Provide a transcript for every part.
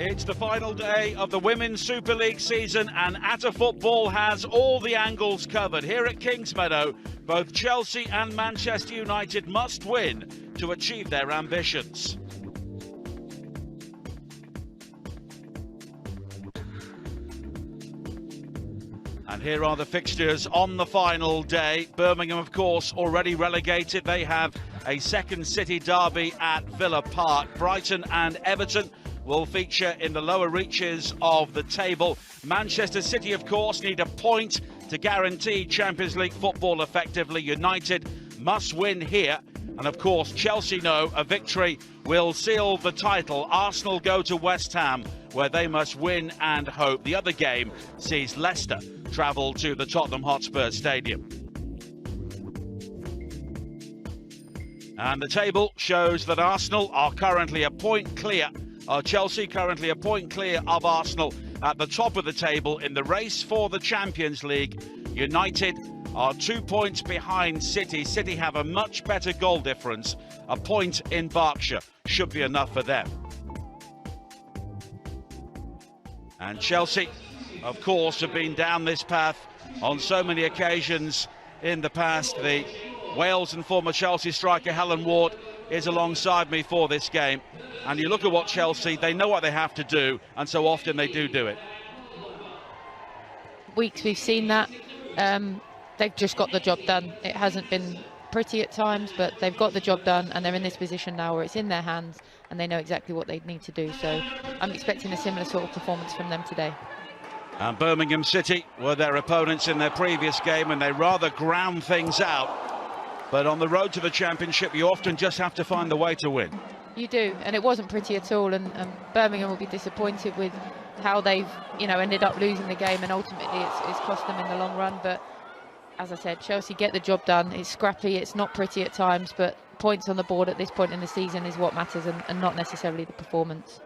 It's the final day of the Women's Super League season, and Atta Football has all the angles covered. Here at Kingsmeadow, both Chelsea and Manchester United must win to achieve their ambitions. And here are the fixtures on the final day. Birmingham, of course, already relegated. They have a second city derby at Villa Park. Brighton and Everton will feature in the lower reaches of the table. Manchester City, of course, need a point to guarantee Champions League football effectively. United must win here. And of course, Chelsea know a victory will seal the title. Arsenal go to West Ham, where they must win and hope. The other game sees Leicester travel to the Tottenham Hotspur Stadium. And the table shows that Arsenal are currently a point clear. Chelsea currently a point clear of Arsenal at the top of the table in the race for the Champions League. United are 2 points behind City. City have a much better goal difference. A point in Berkshire should be enough for them. And Chelsea, of course, have been down this path on so many occasions in the past. The Wales and former Chelsea striker Helen Ward is alongside me for this game. And you look at what Chelsea, they know what they have to do, and so often they do it. Weeks we've seen that. They've just got the job done. It hasn't been pretty at times, but they've got the job done, and they're in this position now where it's in their hands and they know exactly what they need to do. So I'm expecting a similar sort of performance from them today. And Birmingham City were their opponents in their previous game, and they rather ground things out. But on the road to the championship, you often just have to find the way to win. You do, and it wasn't pretty at all, and Birmingham will be disappointed with how they've, ended up losing the game, and ultimately it's cost them in the long run. But as I said, Chelsea get the job done. It's scrappy, it's not pretty at times, but points on the board at this point in the season is what matters, and not necessarily the performance.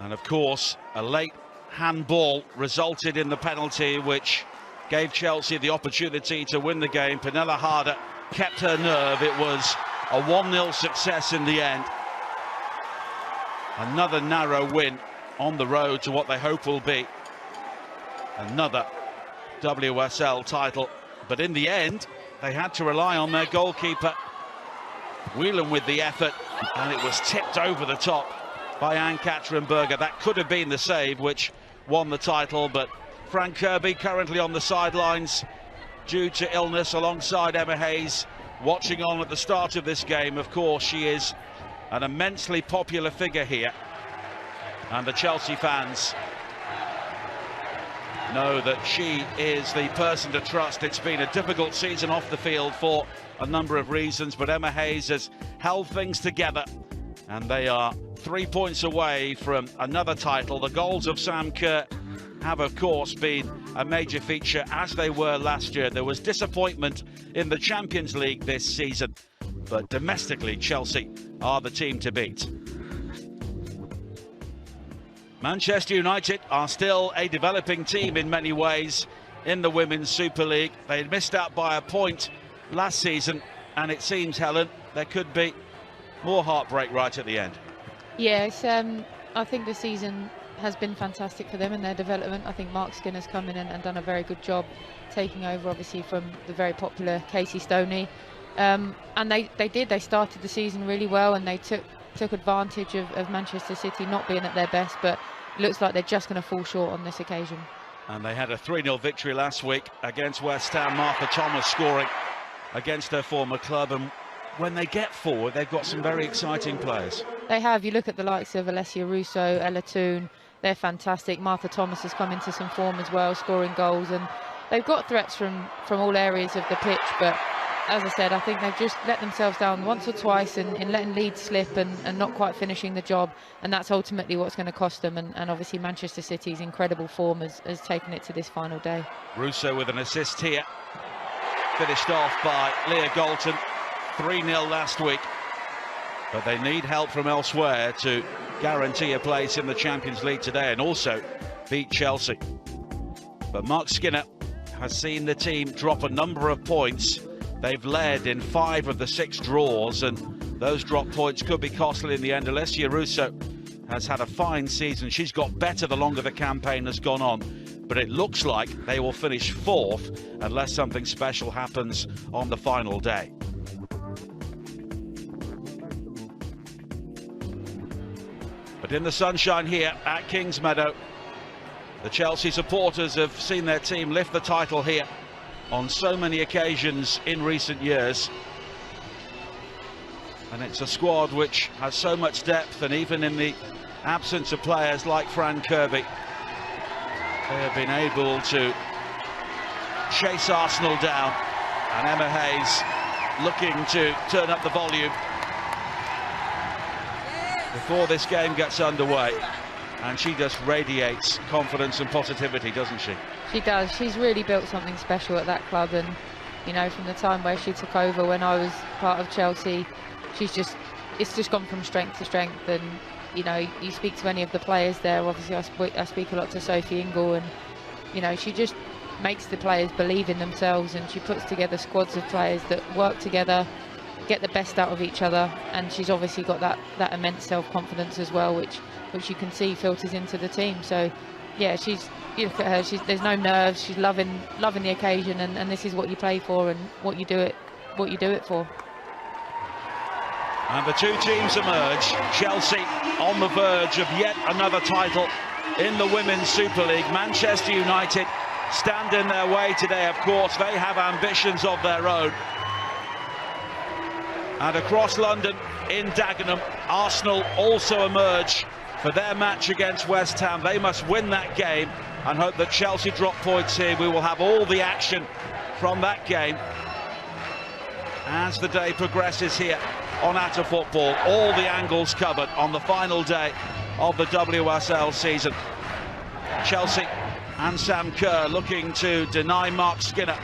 And of course, a late handball resulted in the penalty, which gave Chelsea the opportunity to win the game. Pernilla Harder kept her nerve. It was a 1-0 success in the end. Another narrow win on the road to what they hope will be another WSL title. But in the end, they had to rely on their goalkeeper, Whelan, with the effort, and it was tipped over the top by Ann-Katrin Berger. That could have been the save which won the title, but Fran Kirby currently on the sidelines due to illness alongside Emma Hayes, watching on at the start of this game. Of course, she is an immensely popular figure here, and the Chelsea fans know that she is the person to trust. It's been a difficult season off the field for a number of reasons, but Emma Hayes has held things together, and they are 3 points away from another title. The goals of Sam Kerr have, of course, been a major feature, as they were last year. There was disappointment in the Champions League this season, but domestically, Chelsea are the team to beat. Manchester United are still a developing team in many ways in the Women's Super League. They missed out by a point last season, and it seems, Helen, there could be more heartbreak right at the end. Yes, I think the season has been fantastic for them in their development. I think Mark Skinner's come in and done a very good job taking over, obviously, from the very popular Casey Stoney. And they started the season really well, and they took advantage of Manchester City not being at their best, but it looks like they're just going to fall short on this occasion. And they had a 3-0 victory last week against West Ham. Martha Thomas scoring against her former club, and when they get forward, they've got some very exciting players. They have. You look at the likes of Alessia Russo, Ella Toone, they're fantastic. Martha Thomas has come into some form as well, scoring goals, and they've got threats from all areas of the pitch. But as I said, I think they've just let themselves down once or twice in letting leads slip and not quite finishing the job, and that's ultimately what's going to cost them. And obviously Manchester City's incredible form has taken it to this final day. Russo with an assist here, finished off by Leah Galton. 3-0 last week, but they need help from elsewhere to guarantee a place in the Champions League today and also beat Chelsea. But Mark Skinner has seen the team drop a number of points. They've led in 5 of the 6 draws, and those drop points could be costly in the end. Alessia Russo has had a fine season. She's got better the longer the campaign has gone on, but it looks like they will finish 4th unless something special happens on the final day. But in the sunshine here at Kingsmeadow, the Chelsea supporters have seen their team lift the title here on so many occasions in recent years. And it's a squad which has so much depth, and even in the absence of players like Fran Kirby, they have been able to chase Arsenal down, and Emma Hayes looking to turn up the volume before this game gets underway, and she just radiates confidence and positivity, doesn't she? She does. She's really built something special at that club, and you know, from the time where she took over when I was part of Chelsea, it's just gone from strength to strength. And you know, you speak to any of the players there, obviously I speak a lot to Sophie Ingle, and you know, she just makes the players believe in themselves, and she puts together squads of players that work together, get the best out of each other, and she's obviously got that immense self-confidence as well, which you can see filters into the team. So yeah, you look at her, there's no nerves, she's loving the occasion, and this is what you play for and what you do it for. And the two teams emerge. Chelsea on the verge of yet another title in the Women's Super League. Manchester United stand in their way today, of course. They have ambitions of their own. And across London, in Dagenham, Arsenal also emerge for their match against West Ham. They must win that game and hope that Chelsea drop points here. We will have all the action from that game as the day progresses here on Atta Football. All the angles covered on the final day of the WSL season. Chelsea and Sam Kerr looking to deny Mark Skinner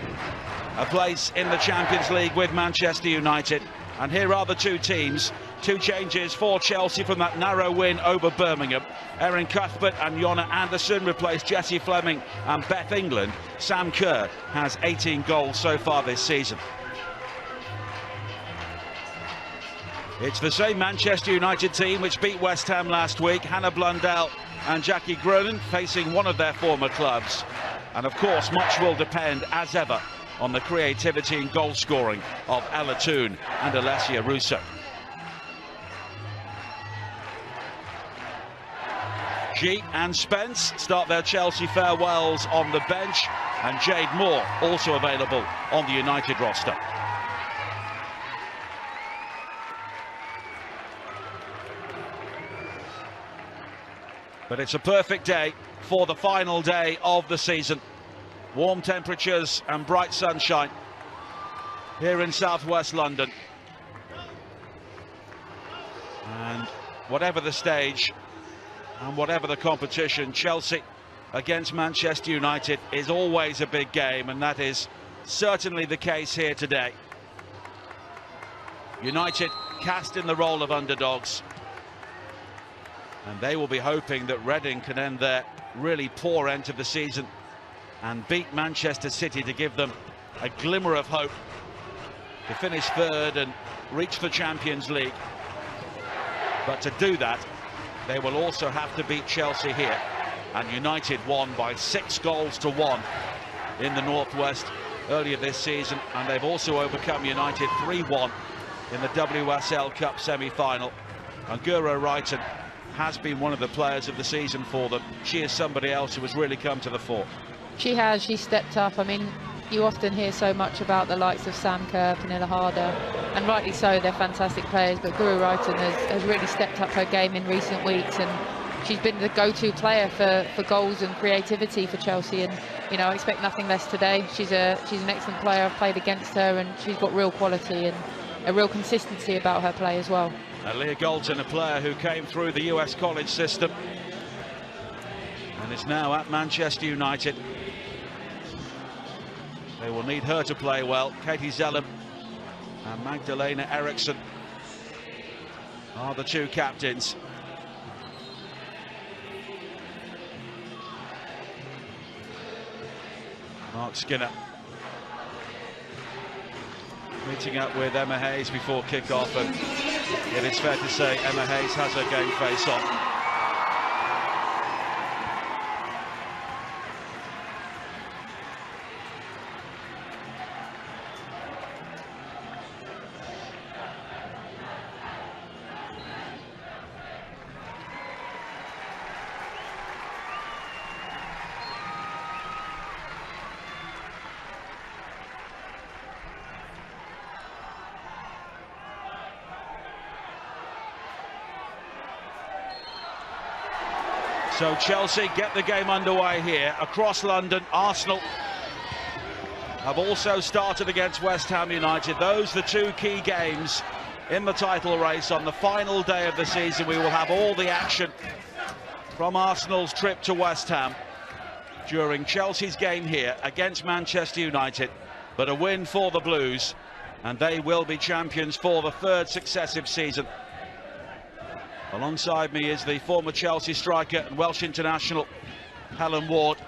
a place in the Champions League with Manchester United. And here are the two teams. Two changes for Chelsea from that narrow win over Birmingham. Erin Cuthbert and Jonna Anderson replace Jessie Fleming and Beth England. Sam Kerr has 18 goals so far this season. It's the same Manchester United team which beat West Ham last week. Hannah Blundell and Jackie Groenen facing one of their former clubs. And of course, much will depend, as ever, on the creativity and goal scoring of Ella Toone and Alessia Russo. She and Spence start their Chelsea farewells on the bench, and Jade Moore also available on the United roster. But it's a perfect day for the final day of the season. Warm temperatures and bright sunshine here in southwest London. And whatever the stage and whatever the competition, Chelsea against Manchester United is always a big game, and that is certainly the case here today. United cast in the role of underdogs, and they will be hoping that Reading can end their really poor end to the season and beat Manchester City to give them a glimmer of hope to finish third and reach the Champions League. But to do that, they will also have to beat Chelsea here, and United won by 6 goals to 1 in the Northwest earlier this season, and they've also overcome United 3-1 in the WSL Cup semi-final. And Guro Reiten has been one of the players of the season for them. She is somebody else who has really come to the fore. She has. She stepped up. I mean, you often hear so much about the likes of Sam Kerr, Pernilla Harder, and rightly so, they're fantastic players, but Guro Reiten has really stepped up her game in recent weeks, and she's been the go-to player for goals and creativity for Chelsea. And you know, I expect nothing less today. She's an excellent player. I've played against her, and she's got real quality and a real consistency about her play as well. Leah Galton, a player who came through the US college system and is now at Manchester United. They will need her to play well. Katie Zellem and Magdalena Eriksson are the two captains. Mark Skinner meeting up with Emma Hayes before kick-off, and it is fair to say Emma Hayes has her game face on. So Chelsea get the game underway here. Across London, Arsenal have also started against West Ham United. Those are the two key games in the title race on the final day of the season. We will have all the action from Arsenal's trip to West Ham during Chelsea's game here against Manchester United. But a win for the Blues, and they will be champions for the third successive season. Alongside me is the former Chelsea striker and Welsh international, Helen Ward.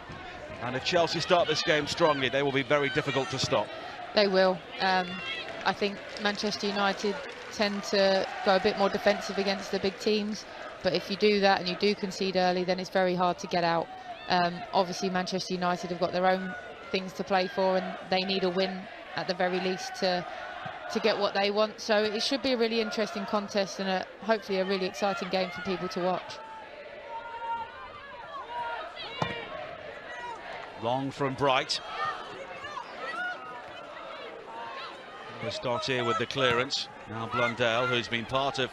And if Chelsea start this game strongly, they will be very difficult to stop. They will. I think Manchester United tend to go a bit more defensive against the big teams. But if you do that and you do concede early, then it's very hard to get out. Obviously, Manchester United have got their own things to play for, and they need a win at the very least to get what they want. So it should be a really interesting contest and hopefully a really exciting game for people to watch. Long from Bright. Start here with the clearance. Now Blundell, who's been part of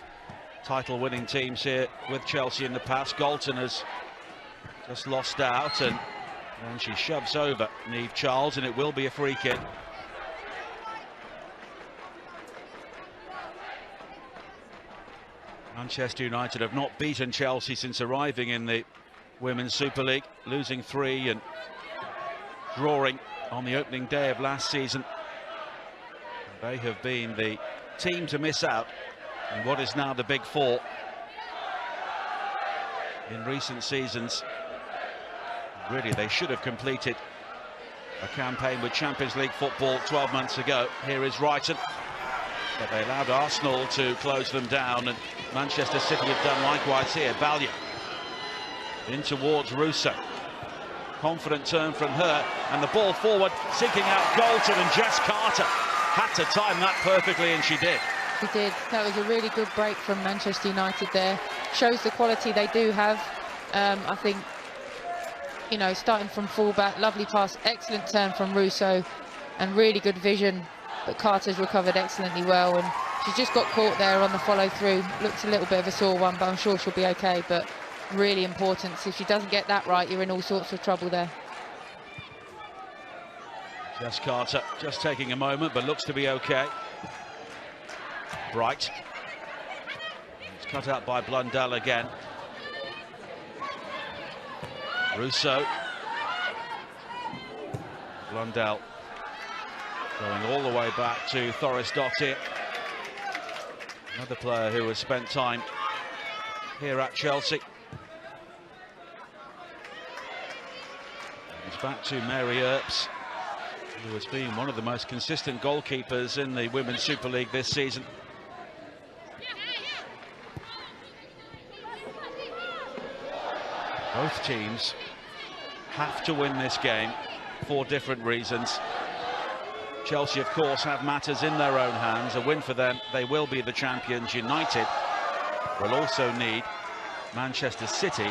title-winning teams here with Chelsea in the past. Galton has just lost out, and she shoves over Niamh Charles, and it will be a free kick. Manchester United have not beaten Chelsea since arriving in the Women's Super League, losing 3 and drawing on the opening day of last season. They have been the team to miss out in what is now the Big Four in recent seasons. Really, they should have completed a campaign with Champions League football 12 months ago. Here is Wrighton, but they allowed Arsenal to close them down, and Manchester City have done likewise here. Ballier in towards Russo. Confident turn from her, and the ball forward, seeking out Galton, and Jess Carter had to time that perfectly, and she did. She did. That was a really good break from Manchester United there. Shows the quality they do have. I think, you know, starting from fullback, lovely pass, excellent turn from Russo, and really good vision. But Carter's recovered excellently well, and she's just got caught there on the follow through. Looks a little bit of a sore one, but I'm sure she'll be okay. But really important. If she doesn't get that right, you're in all sorts of trouble there. Jess Carter just taking a moment, but looks to be okay. Bright. It's cut out by Blundell again. Russo. Blundell going all the way back to Thorisdottir. Another player who has spent time here at Chelsea. It's back to Mary Earps, who has been one of the most consistent goalkeepers in the Women's Super League this season. Both teams have to win this game for different reasons. Chelsea, of course, have matters in their own hands. A win for them, they will be the champions. United will also need Manchester City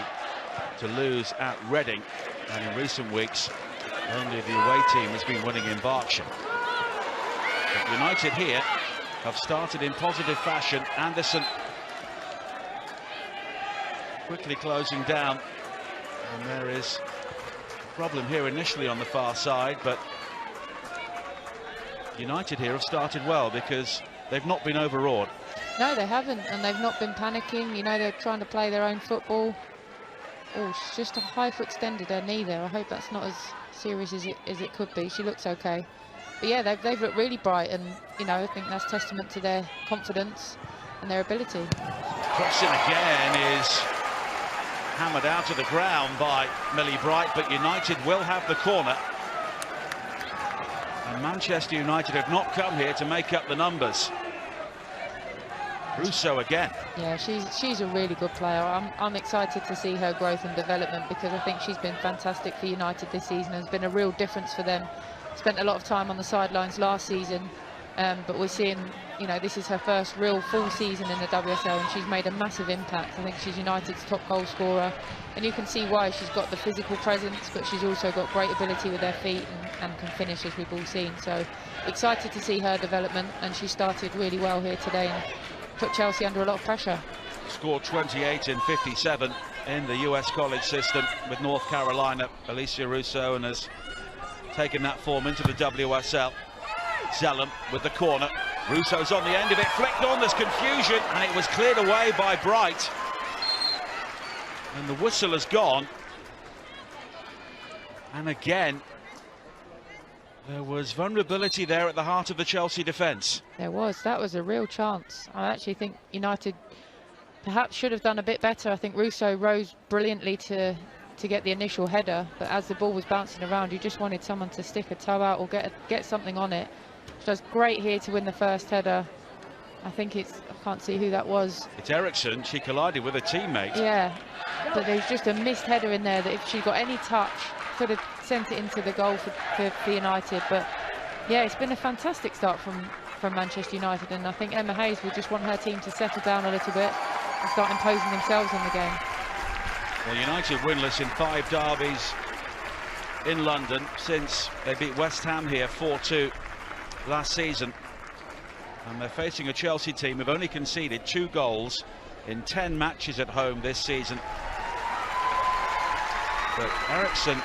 to lose at Reading, and in recent weeks only the away team has been winning in Berkshire. But United here have started in positive fashion. Anderson quickly closing down, and there is a problem here initially on the far side, but United here have started well because they've not been overawed. No, they haven't, and they've not been panicking. You know, they're trying to play their own football. Oh, she's just a high foot extended her knee there. I hope that's not as serious as it could be. She looks okay. But yeah, they've looked really bright, and you know, I think that's testament to their confidence and their ability. Crossing again is hammered out of the ground by Millie Bright, but United will have the corner. And Manchester United have not come here to make up the numbers. Russo again. Yeah, she's a really good player. I'm excited to see her growth and development, because I think she's been fantastic for United this season. Has been a real difference for them. Spent a lot of time on the sidelines last season, but we're seeing, you know, this is her first real full season in the WSL, and she's made a massive impact. I think she's United's top goal scorer, and you can see why. She's got the physical presence, but she's also got great ability with her feet and can finish, as we've all seen. So excited to see her development, and she started really well here today and put Chelsea under a lot of pressure. Scored 28 in 57 in the US college system with North Carolina, Alicia Russo, and has taken that form into the WSL. Zellum with the corner. Russo's on the end of it, flicked on, there's confusion, and it was cleared away by Bright. And the whistle has gone. And again, there was vulnerability there at the heart of the Chelsea defence. There was. That was a real chance. I actually think United perhaps should have done a bit better. I think Russo rose brilliantly to get the initial header, but as the ball was bouncing around, you just wanted someone to stick a toe out or get something on it. She does great here to win the first header. I think I can't see who that was. It's Eriksson. She collided with a teammate. Yeah, but there's just a missed header in there that if she got any touch, could have sent it into the goal for United. But yeah, it's been a fantastic start from Manchester United, and I think Emma Hayes will just want her team to settle down a little bit and start imposing themselves on the game. Well, United winless in 5 derbies in London since they beat West Ham here 4-2 last season. And they're facing a Chelsea team who've only conceded 2 goals in 10 matches at home this season. But Eriksson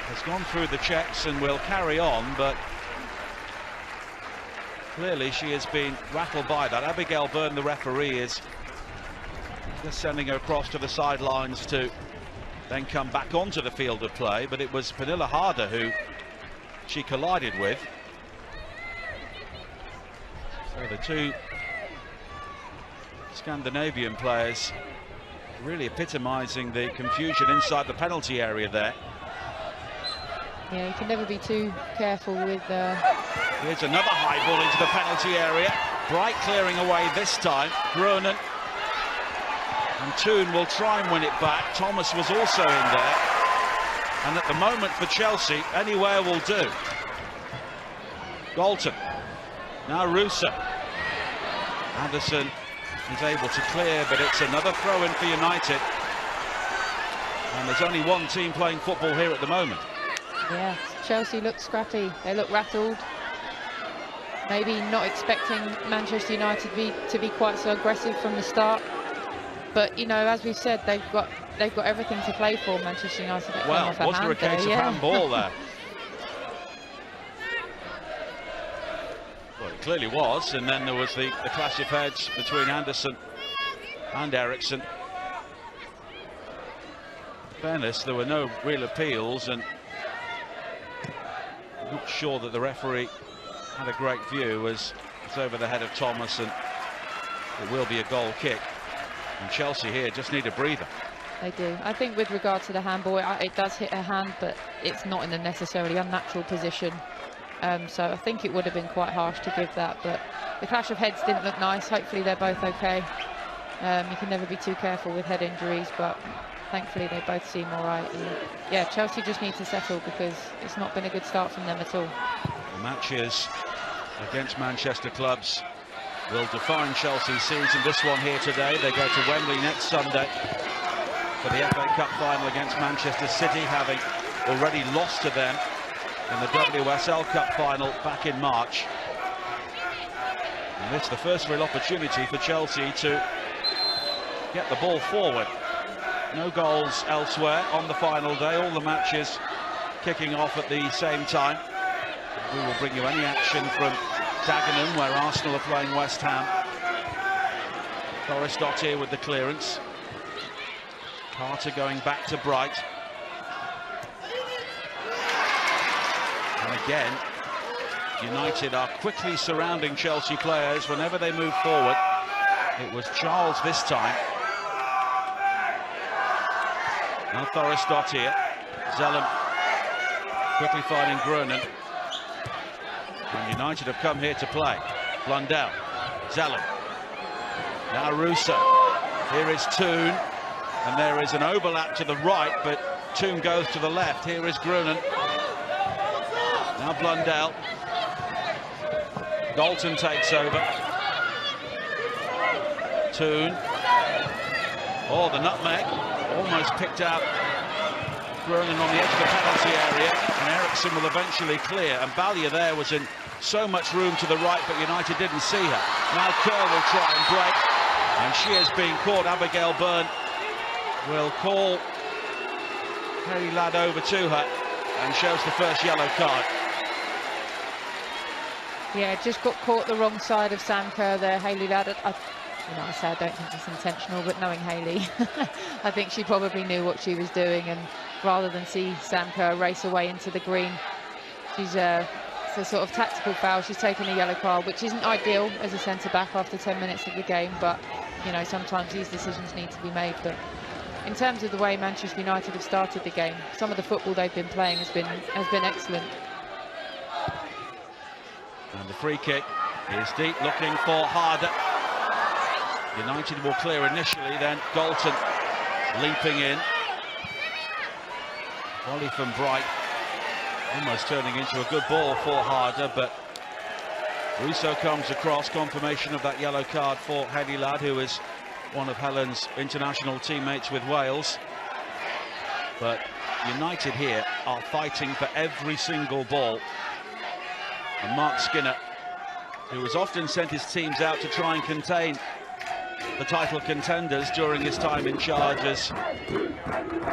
has gone through the checks and will carry on, but clearly she has been rattled by that. Abigail Byrne, the referee, is just sending her across to the sidelines to then come back onto the field of play, but it was Pernilla Harder who she collided with. So the 2 Scandinavian players really epitomising the confusion inside the penalty area there. Yeah, you can never be too careful with... Here's another high ball into the penalty area. Bright clearing away this time. Groenen. And Toon will try and win it back. Thomas was also in there. And at the moment for Chelsea, anywhere will do. Galton. Now Russo. Anderson is able to clear, but it's another throw-in for United. And there's only one team playing football here at the moment. Yeah, Chelsea look scrappy. They look rattled. Maybe not expecting Manchester United to be quite so aggressive from the start. But, you know, as we've said, they've got everything to play for, Manchester United. Well, was there a case of handball there? Well, it clearly was, and then there was the clash of heads between Anderson and Eriksson. In fairness, there were no real appeals, and I'm not sure that the referee had a great view as it's over the head of Thomas, and it will be a goal kick. And Chelsea here just need a breather. They do. I think with regard to the handball, it does hit her hand, but it's not in a necessarily unnatural position. So I think it would have been quite harsh to give that, but the clash of heads didn't look nice. Hopefully they're both okay. You can never be too careful with head injuries, but thankfully they both seem all right. And yeah, Chelsea just need to settle because it's not been a good start from them at all. The matches against Manchester clubs will define Chelsea's season. This one here today, they go to Wembley next Sunday for the FA Cup final against Manchester City, having already lost to them in the WSL Cup final back in March. And it's the first real opportunity for Chelsea to get the ball forward. No goals elsewhere on the final day, all the matches kicking off at the same time. We will bring you any action from Dagenham, where Arsenal are playing West Ham. Thorisdottir with the clearance. Carter going back to Bright. And again, United are quickly surrounding Chelsea players whenever they move forward. It was Charles this time. Now Thorisdottir. Zellum quickly finding Groenen. And United have come here to play. Blundell. Zellum. Now Russo. Here is Toon. And there is an overlap to the right, but Toon goes to the left. Here is Groenen. Now Blundell. Galton takes over. Toon. Oh, the nutmeg. Almost picked out Groenen on the edge of the penalty area. And Eriksson will eventually clear. And Ballier there was in so much room to the right, but United didn't see her. Now Kerr will try and break. And she has been caught, Abigail Byrne, will call Haley Ladd over to her and shows the first yellow card. Yeah, just got caught the wrong side of Sam Kerr there. Haley Ladd, I say I don't think it's intentional, but knowing Haley, I think she probably knew what she was doing, and rather than see Sam Kerr race away into the green, it's a sort of tactical foul. She's taken a yellow card, which isn't ideal as a centre-back after 10 minutes of the game, but, you know, sometimes these decisions need to be made. But in terms of the way Manchester United have started the game, some of the football they've been playing has been excellent. And the free kick is deep, looking for Harder. United will clear initially, then Galton leaping in. Volley from Bright, almost turning into a good ball for Harder, but Russo comes across, confirmation of that yellow card for Haley Ladd, who is one of Helen's international teammates with Wales. But United here are fighting for every single ball. And Mark Skinner, who has often sent his teams out to try and contain the title contenders during his time in charge, has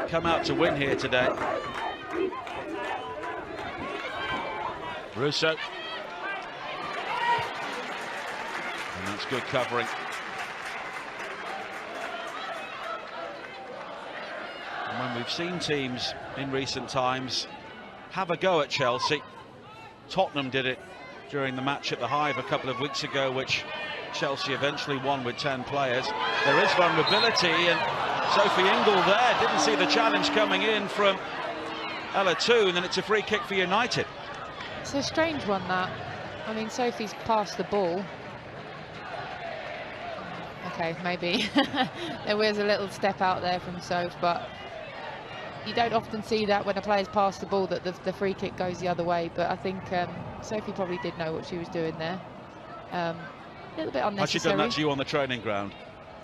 come out to win here today. Russo. And that's good covering. And when we've seen teams in recent times have a go at Chelsea, Tottenham did it during the match at the Hive a couple of weeks ago, which Chelsea eventually won with 10 players. There is vulnerability, and Sophie Ingle there didn't see the challenge coming in from Ella Toon, and it's a free kick for United. It's a strange one, that. I mean, Sophie's passed the ball. Okay, maybe. There was a little step out there from Soph, but you don't often see that when a player's passed the ball, that the free kick goes the other way. But I think Sophie probably did know what she was doing there. A little bit unnecessary. Has she done that to you on the training ground?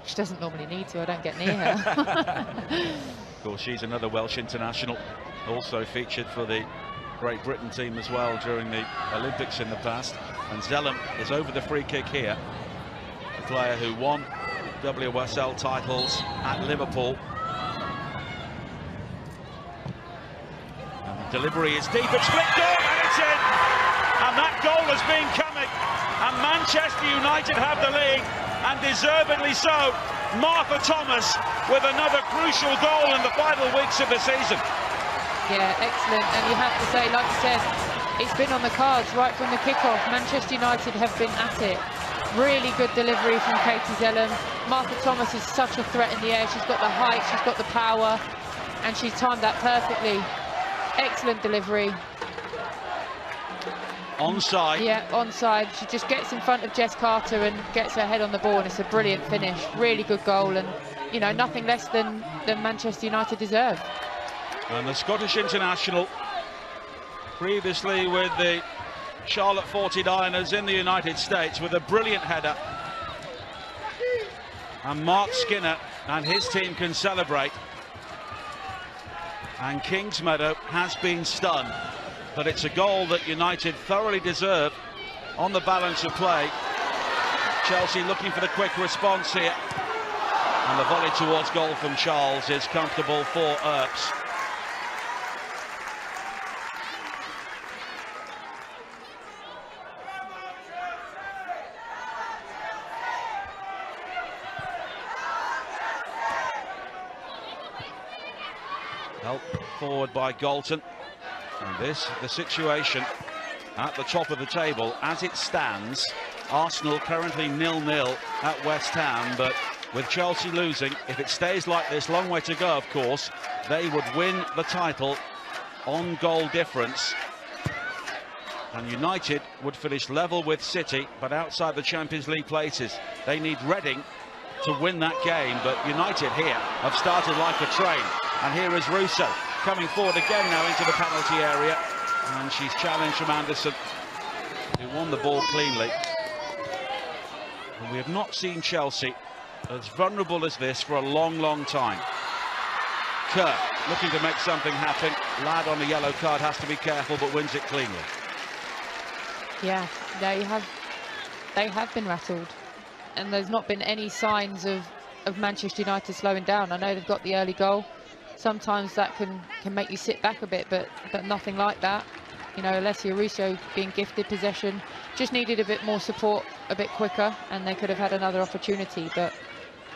She doesn't normally need to. I don't get near her. Of course, she's another Welsh international, also featured for the Great Britain team as well during the Olympics in the past. And Zellum is over the free kick here. A player who won WSL titles at Liverpool. Delivery is deep, it's flicked on, and it's in! And that goal has been coming, and Manchester United have the lead, and deservedly so. Martha Thomas with another crucial goal in the final weeks of the season. Yeah, excellent, and you have to say, like you said, it's been on the cards right from the kickoff. Manchester United have been at it. Really good delivery from Katie Zellum. Martha Thomas is such a threat in the air. She's got the height, she's got the power, and she's timed that perfectly. Excellent delivery. Onside. Yeah, onside. She just gets in front of Jess Carter and gets her head on the ball, and it's a brilliant finish. Really good goal, and, you know, nothing less than Manchester United deserved. And the Scottish international, previously with the Charlotte 49ers in the United States, with a brilliant header. And Mark Skinner and his team can celebrate. And Kingsmeadow has been stunned, but it's a goal that United thoroughly deserve on the balance of play. Chelsea looking for the quick response here, and the volley towards goal from Charles is comfortable for Earps. Help forward by Galton. And this, the situation at the top of the table as it stands. Arsenal currently 0-0 at West Ham, but with Chelsea losing, if it stays like this, long way to go of course, they would win the title on goal difference. And United would finish level with City, but outside the Champions League places. They need Reading to win that game, but United here have started like a train. And here is Russo coming forward again now into the penalty area, and she's challenged from Anderson, who won the ball cleanly. And we have not seen Chelsea as vulnerable as this for a long time. Kerr looking to make something happen. Ladd on the yellow card has to be careful, but wins it cleanly. Yeah, they have been rattled, and there's not been any signs of of Manchester United slowing down. I know they've got the early goal. Sometimes that can make you sit back a bit, but nothing like that. You know, Alessia Russo being gifted possession, just needed a bit more support a bit quicker, and they could have had another opportunity. But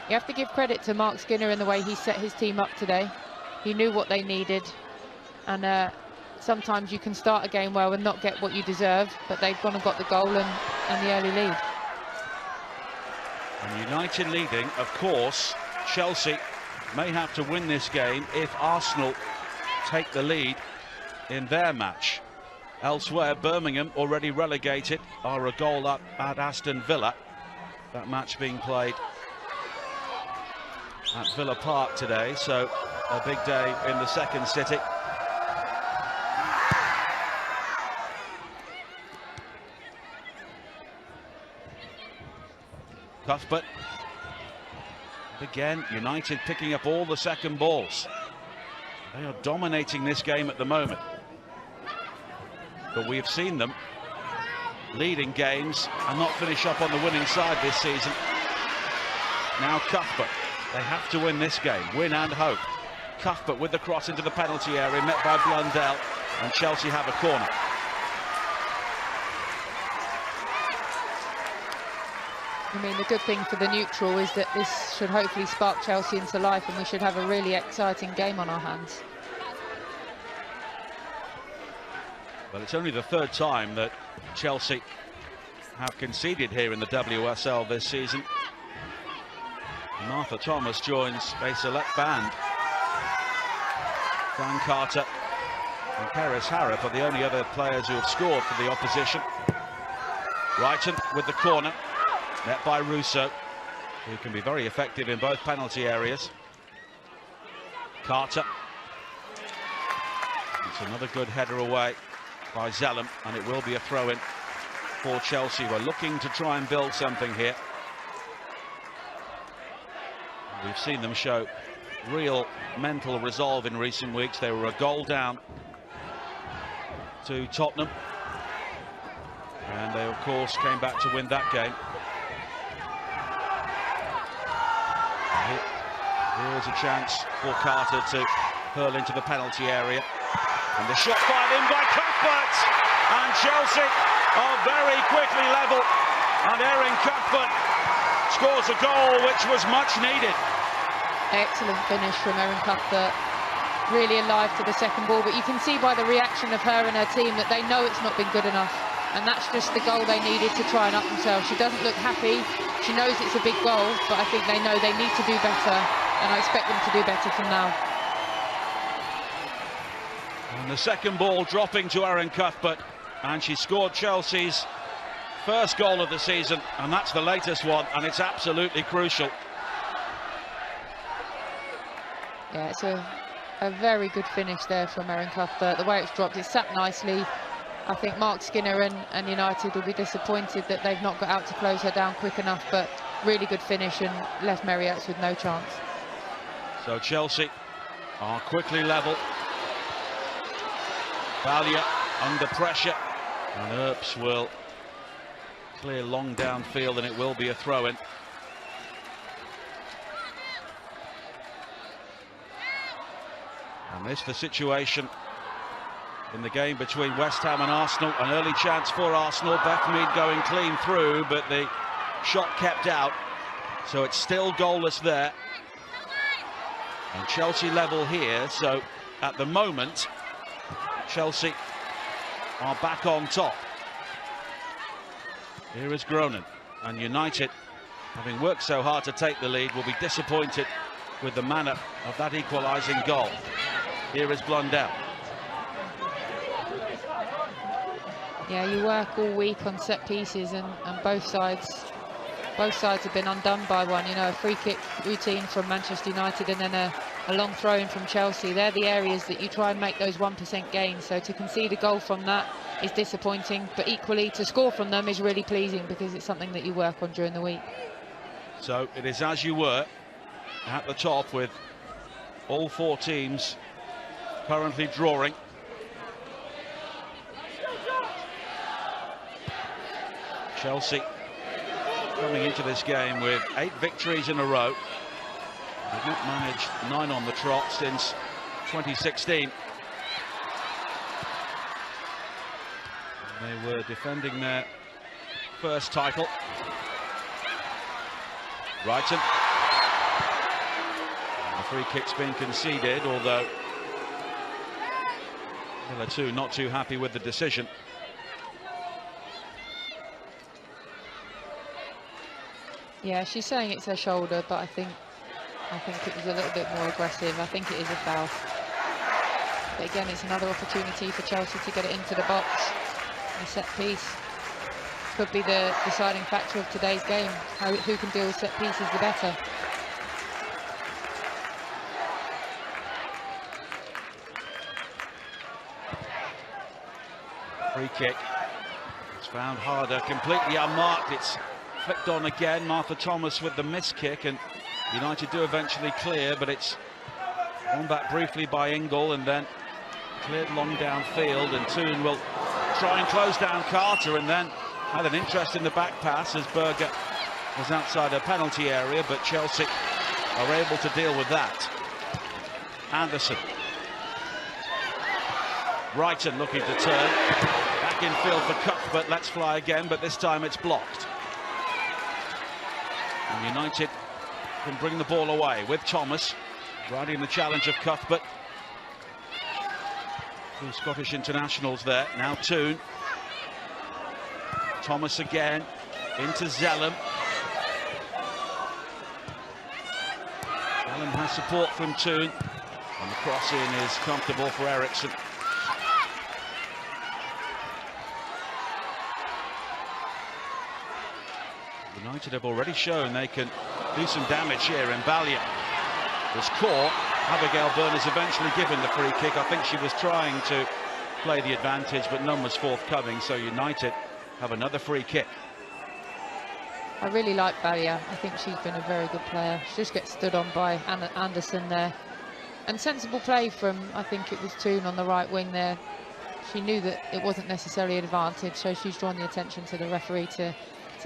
you have to give credit to Mark Skinner in the way he set his team up today. He knew what they needed, and sometimes you can start a game well and not get what you deserve, but they've gone and got the goal and the early lead. And United leading, of course. Chelsea may have to win this game if Arsenal take the lead in their match. Elsewhere, Birmingham, already relegated, are a goal up at Aston Villa. That match being played at Villa Park today, so a big day in the second city. Cuthbert. Again, United picking up all the second balls. They are dominating this game at the moment. But we've seen them leading games and not finish up on the winning side this season. Now Cuthbert. They have to win this game, win and hope. Cuthbert with the cross into the penalty area, met by Blundell, and Chelsea have a corner. I mean, the good thing for the neutral is that this should hopefully spark Chelsea into life, and we should have a really exciting game on our hands. Well, it's only the third time that Chelsea have conceded here in the WSL this season. Martha Thomas joins a select band. Dan Carter and Paris Harrop are the only other players who have scored for the opposition. Brighton with the corner, met by Russo, who can be very effective in both penalty areas. Carter. It's another good header away by Zellum, and it will be a throw-in for Chelsea. We're looking to try and build something here. We've seen them show real mental resolve in recent weeks. They were a goal down to Tottenham, and they of course came back to win that game. Here's a chance for Carter to hurl into the penalty area, and the shot fired in by Cuthbert, and Chelsea are very quickly level, and Erin Cuthbert scores a goal which was much needed. Excellent finish from Erin Cuthbert, really alive to the second ball, but you can see by the reaction of her and her team that they know it's not been good enough, and that's just the goal they needed to try and up themselves. She doesn't look happy, she knows it's a big goal, but I think they know they need to do better, and I expect them to do better from now. And the second ball dropping to Erin Cuthbert, and she scored Chelsea's first goal of the season, and that's the latest one, and it's absolutely crucial. Yeah, it's a very good finish there from Erin Cuthbert. The way it's dropped, it sat nicely. I think Mark Skinner and United will be disappointed that they've not got out to close her down quick enough, but really good finish and left Merriotts with no chance. So Chelsea are quickly level. Valia under pressure, and Earps will clear long downfield, and it will be a throw-in. And this the situation in the game between West Ham and Arsenal. An early chance for Arsenal. Beth Mead going clean through, but the shot kept out. So it's still goalless there. And Chelsea level here. So at the moment, Chelsea are back on top. Here is Groningen. And United, having worked so hard to take the lead, will be disappointed with the manner of that equalising goal. Here is Blundell. Yeah, you work all week on set pieces, and both sides have been undone by one. You know, a free kick routine from Manchester United, and then a long throw in from Chelsea. They're the areas that you try and make those 1% gains. So to concede a goal from that is disappointing, but equally to score from them is really pleasing, because it's something that you work on during the week. So it is as you were at the top, with all four teams currently drawing. Chelsea coming into this game with 8 victories in a row. They've not managed 9 on the trot since 2016. They were defending their first title. Brighton. And the free kick's been conceded, although Villa 2 not too happy with the decision. Yeah, she's saying it's her shoulder, but I think it was a little bit more aggressive. I think it is a foul. But again, it's another opportunity for Chelsea to get it into the box. A set piece could be the deciding factor of today's game. Who can deal with set pieces the better. Free kick. It's found harder, completely unmarked. It's flicked on again. Martha Thomas with the miss kick, and United do eventually clear, but it's won back briefly by Ingle and then cleared long downfield, and Toon will try and close down Carter, and then had an interest in the back pass as Berger was outside her penalty area, but Chelsea are able to deal with that. Anderson. Brighton looking to turn. Back in field for Cuthbert, lets fly again, but this time it's blocked. And United can bring the ball away with Thomas riding the challenge of Cuthbert. Two Scottish internationals there. Now Toon. Thomas again into Zellum. Zellum has support from Toon, and the cross-in is comfortable for Eriksson. United have already shown they can do some damage here in Ballier. Was caught. Abigail Byrne is eventually given the free kick. I think she was trying to play the advantage, but none was forthcoming, so United have another free kick. I really like Ballier. I think she's been a very good player. She just gets stood on by Anderson there. And sensible play from, I think it was Toon on the right wing there. She knew that it wasn't necessarily an advantage, so she's drawn the attention to the referee to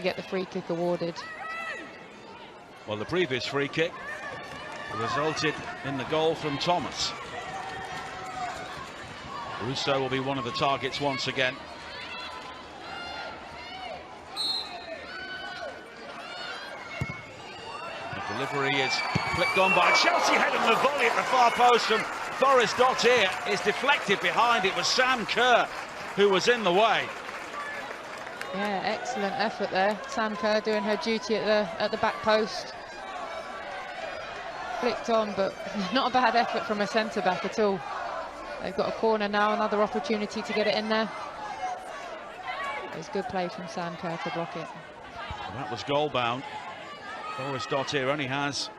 get the free kick awarded. Well, the previous free kick resulted in the goal from Thomas. Russo will be one of the targets once again. The delivery is flicked on by Chelsea, heading the volley at the far post from Forrest Dottier is deflected behind. It was Sam Kerr who was in the way. Yeah, excellent effort there. Sam Kerr doing her duty at the back post. Flicked on, but not a bad effort from a centre-back at all. They've got a corner now, another opportunity to get it in there. It was good play from Sam Kerr to block it. Well, that was goal-bound. Forrest Dottier only has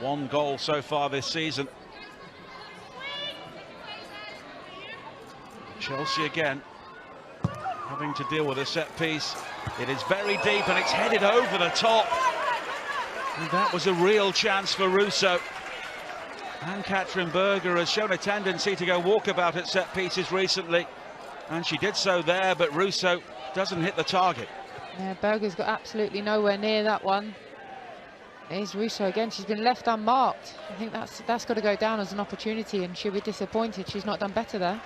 one goal so far this season. Chelsea again having to deal with a set piece. It is very deep and it's headed over the top. And that was a real chance for Russo. And Katrin Berger has shown a tendency to go walkabout at set pieces recently, and she did so there, but Russo doesn't hit the target. Yeah, Berger's got absolutely nowhere near that one. Here's Russo again. She's been left unmarked. I think that's got to go down as an opportunity, and she'll be disappointed she's not done better there.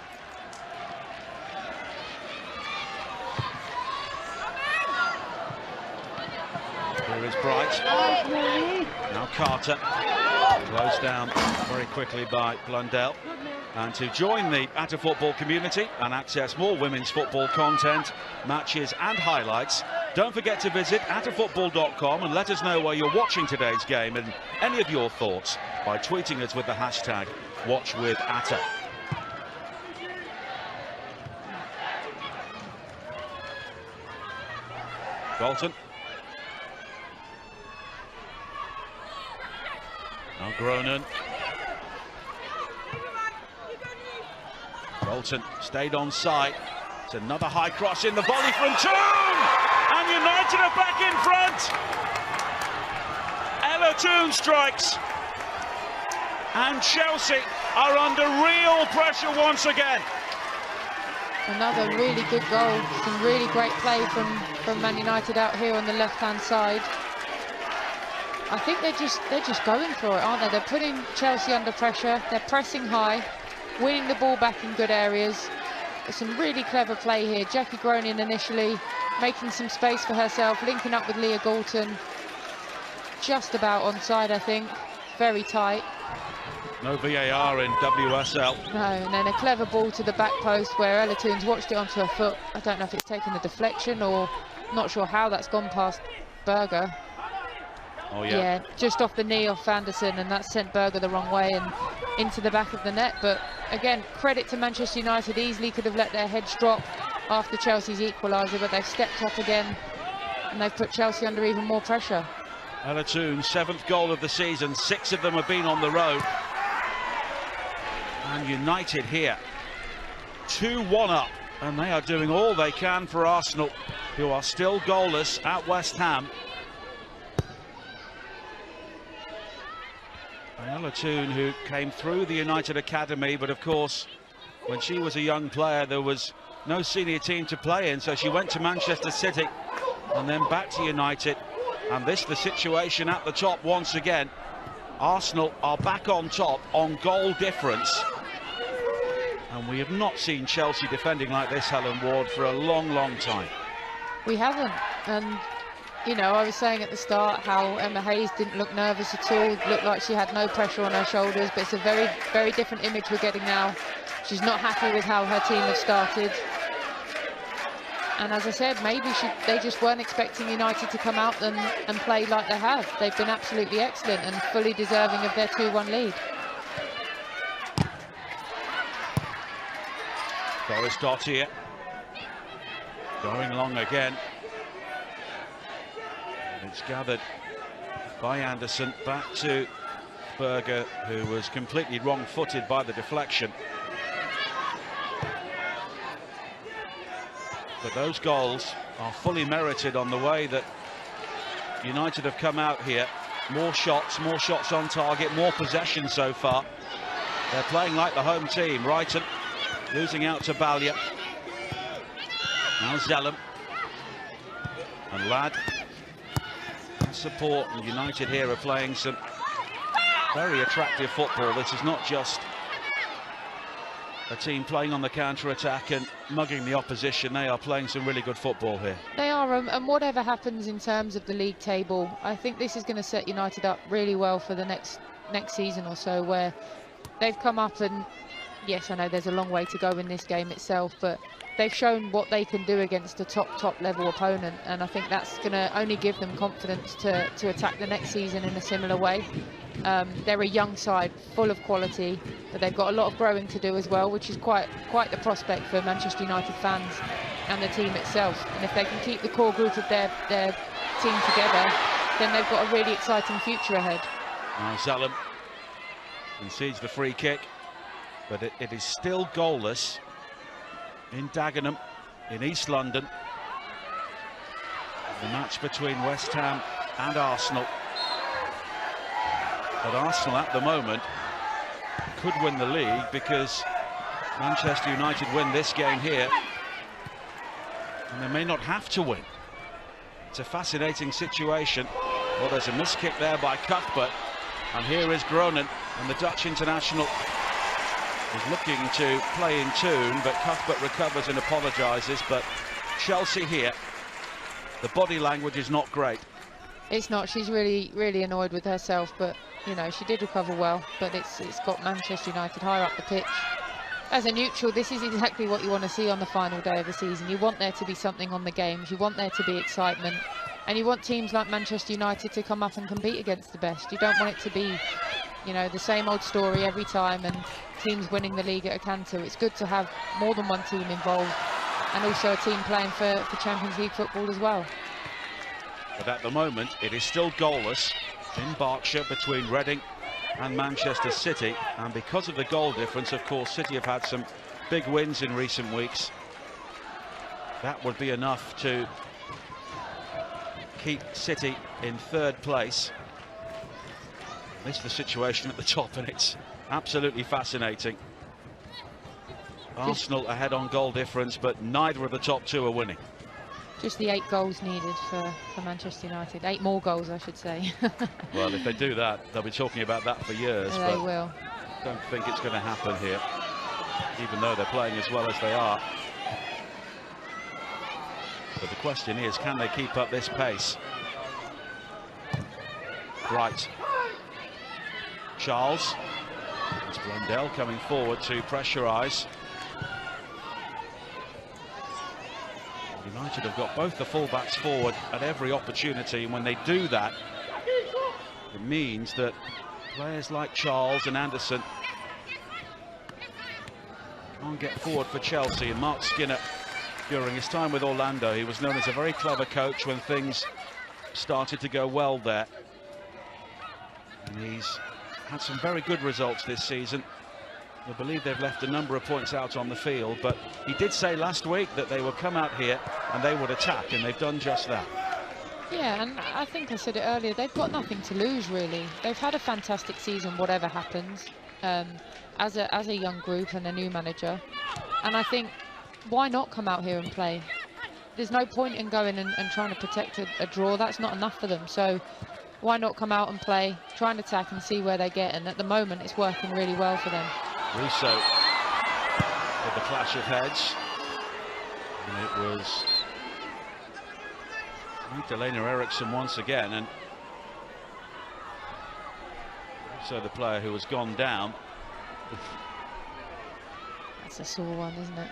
Here is Bright. Now Carter. Closed down very quickly by Blundell. And to join the Atta Football community and access more women's football content, matches and highlights, don't forget to visit attafootball.com and let us know where you're watching today's game and any of your thoughts by tweeting us with the hashtag #WatchWithAtta. Bolton. Now Gronin. Bolton stayed on side. It's another high cross in, the volley from Toon! And United are back in front! Ella Toon strikes. And Chelsea are under real pressure once again. Another really good goal. Some really great play from Man United out here on the left-hand side. I think they're just going for it, aren't they? They're putting Chelsea under pressure. They're pressing high, winning the ball back in good areas. There's some really clever play here. Jackie Groening initially making some space for herself, linking up with Leah Galton. Just about onside, I think. Very tight. No VAR in WSL. No, and then a clever ball to the back post where Ella Toon's watched it onto her foot. I don't know if it's taken a deflection or not sure how that's gone past Berger. Oh yeah. Yeah, just off the knee off Anderson, and that sent Berger the wrong way and into the back of the net. But again, credit to Manchester United, easily could have let their heads drop after Chelsea's equaliser, but they've stepped up again and they've put Chelsea under even more pressure. Ella Toon's 7th goal of the season, 6 of them have been on the road. And United here, 2-1 up, and they are doing all they can for Arsenal, who are still goalless at West Ham. And Ella Toon, who came through the United Academy, but of course, when she was a young player, there was no senior team to play in, so she went to Manchester City and then back to United. And this the situation at the top once again. Arsenal are back on top on goal difference. And we have not seen Chelsea defending like this, Helen Ward, for a long, long time. We haven't. And, you know, I was saying at the start how Emma Hayes didn't look nervous at all. It looked like she had no pressure on her shoulders, but it's a very, very different image we're getting now. She's not happy with how her team have started. And as I said, maybe they just weren't expecting United to come out and play like they have. They've been absolutely excellent and fully deserving of their 2-1 lead. Doris Dott here, going long again. And it's gathered by Anderson, back to Berger, who was completely wrong-footed by the deflection. But those goals are fully merited on the way that United have come out here. More shots on target, more possession so far. They're playing like the home team. Wrighton losing out to Ballier. Now Zellum. And Ladd. Support. And United here are playing some very attractive football. This is not just a team playing on the counter-attack and mugging the opposition. They are playing some really good football here. They are, and whatever happens in terms of the league table, I think this is going to set United up really well for the next season or so, where they've come up and, yes, I know there's a long way to go in this game itself, but they've shown what they can do against a top level opponent, and I think that's going to only give them confidence to attack the next season in a similar way. They're a young side, full of quality, but they've got a lot of growing to do as well, which is quite the for Manchester United fans and the team itself. And if they can keep the core group of their team together, then they've got a really exciting future ahead. Now Zellum concedes the free kick, but it is still goalless in Dagenham, in East London. The match between West Ham and Arsenal. But Arsenal at the moment could win the league, because Manchester United win this game here and they may not have to win. It's a fascinating situation. Well, there's a missed kick there by Cuthbert, and here is Groningen, and the Dutch international is looking to play in tune, but Cuthbert recovers and apologises. But Chelsea here, the body language is not great. It's not. She's really annoyed with herself, but you know, she did recover well. But it's got Manchester United higher up the pitch. As a neutral, this is exactly what you want to see on the final day of the season. You want there to be something on the games, you want there to be excitement, and you want teams like Manchester United to come up and compete against the best. You don't want it to be, you know, the same old story every time and teams winning the league at a canter. It's good to have more than one team involved, and also a team playing for Champions League football as well. But at the moment, it is still goalless in Berkshire between Reading and Manchester City. And because of the goal difference, of course, City have had some big wins in recent weeks. That would be enough to keep City in 3rd place. This is the situation at the top, and it's absolutely fascinating. Arsenal ahead on goal difference, but neither of the top two are winning. Just the 8 goals needed for Manchester United. 8 more goals, I should say. Well, if they do that, they'll be talking about that for years. They but will. I don't think it's going to happen here, even though they're playing as well as they are. But the question is, can they keep up this pace? Bright. Charles. It's Blundell coming forward to pressurise. United have got both the fullbacks forward at every opportunity, and when they do that, it means that players like Charles and Anderson can't get forward for Chelsea. And Mark Skinner, during his time with Orlando, he was known as a very clever coach when things started to go well there. And he's had some very good results this season. I believe they've left a number of points out on the field, but he did say last week that they would come out here and they would attack, and they've done just that. Yeah, and I think I said it earlier, they've got nothing to lose, really. They've had a fantastic season, whatever happens, as a young group and a new manager. And I think, why not come out here and play? There's no point in going and trying to protect a draw. That's not enough for them. So why not come out and play, try and attack and see where they get? And at the moment, it's working really well for them. Russo with the clash of heads. And it was Magdalena Eriksson once again, and so the player who has gone down. That's a sore one, isn't it?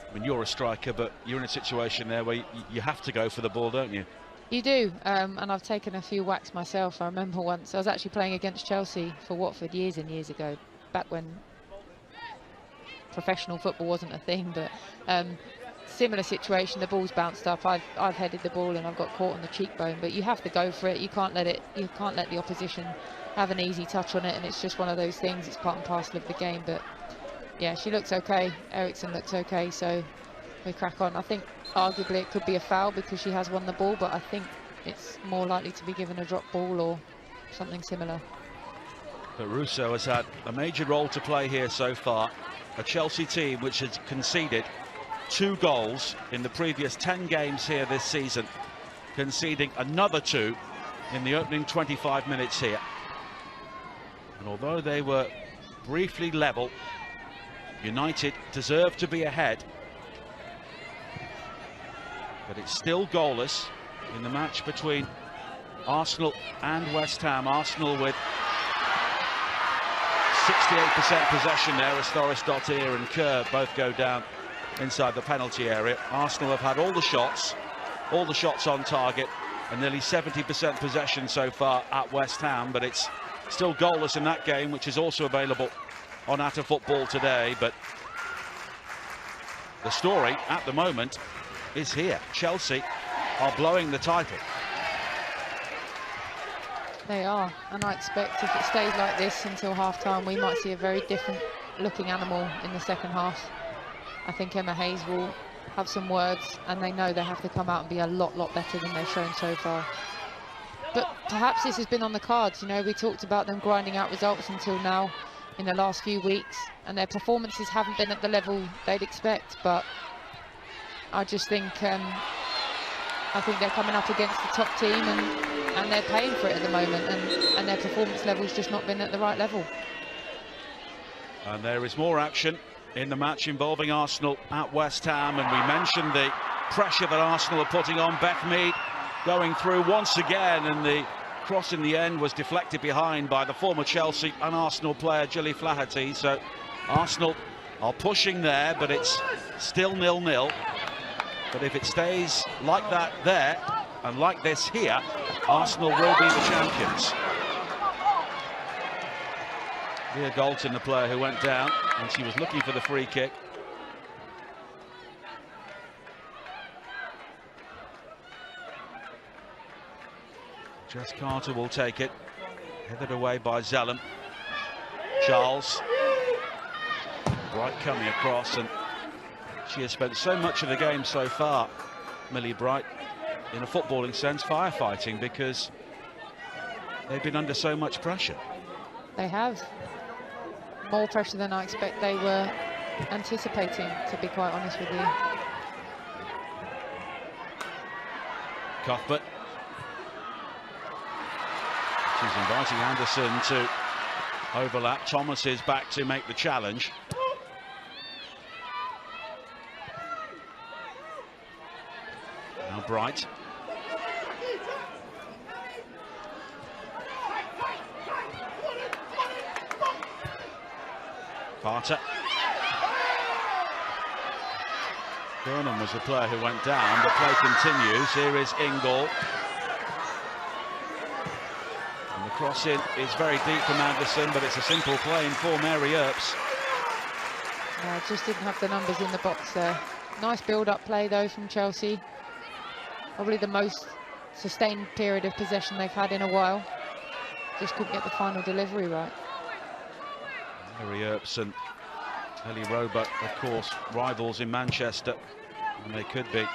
I mean, you're a striker, but you're in a situation there where you have to go for the ball, don't you? You do, and I've taken a few whacks myself. I remember once I was actually playing against Chelsea for Watford years and years ago, back when professional football wasn't a thing, but similar situation, the ball's bounced up, I've headed the ball and I've got caught on the cheekbone, but you have to go for it. You can't let the opposition have an easy touch on it, and it's just one of those things. It's part and parcel of the game. But yeah, she looks okay, Eriksson looks okay, so we crack on. I think arguably it could be a foul because she has won the ball, but I think it's more likely to be given a drop ball or something similar. But Russo has had a major role to play here so far. A Chelsea team which has conceded 2 goals in the previous 10 games here this season, conceding another 2 in the opening 25 minutes here. And although they were briefly level, United deserved to be ahead. But it's still goalless in the match between Arsenal and West Ham. Arsenal with 68% possession there as Thoris Dottir and Kerr both go down inside the penalty area. Arsenal have had all the shots on target, and nearly 70% possession so far at West Ham, but it's still goalless in that game, which is also available on Atta Football today. But the story at the moment is here. Chelsea are blowing the title. They are, and I expect if it stays like this until half-time, we might see a very different looking animal in the second half. I think Emma Hayes will have some words, and they know they have to come out and be a lot better than they've shown so far. But perhaps this has been on the cards. You know, we talked about them grinding out results until now in the last few weeks, and their performances haven't been at the level they'd expect. But I just think I think they're coming up against the top team, and they're paying for it at the moment, and their performance level's just not been at the right level. And there is more action in the match involving Arsenal at West Ham, and we mentioned the pressure that Arsenal are putting on. Beth Mead going through once again, and the cross in the end was deflected behind by the former Chelsea and Arsenal player Gilly Flaherty. So Arsenal are pushing there, but it's still 0-0. But if it stays like that there and like this here, Arsenal will be the champions. Leah Galton, the player who went down, and she was looking for the free kick. Jess Carter will take it, headed away by Zellum. Charles, Bright coming across, and she has spent so much of the game so far, Millie Bright, in a footballing sense, firefighting, because they've been under so much pressure. They have. More pressure than I expect they were anticipating, to be quite honest with you. Cuthbert. She's inviting Anderson to overlap. Thomas is back to make the challenge. Now Bright. Carter. Burnham was the player who went down. The play continues. Here is Ingle. And the cross in is very deep from Anderson, but it's a simple play for Mary Earps. Just didn't have the numbers in the box there. Nice build-up play though from Chelsea. Probably the most sustained period of possession they've had in a while. Just couldn't get the final delivery right. Mary Earps and Ellie Roebuck, of course, rivals in Manchester, and they could be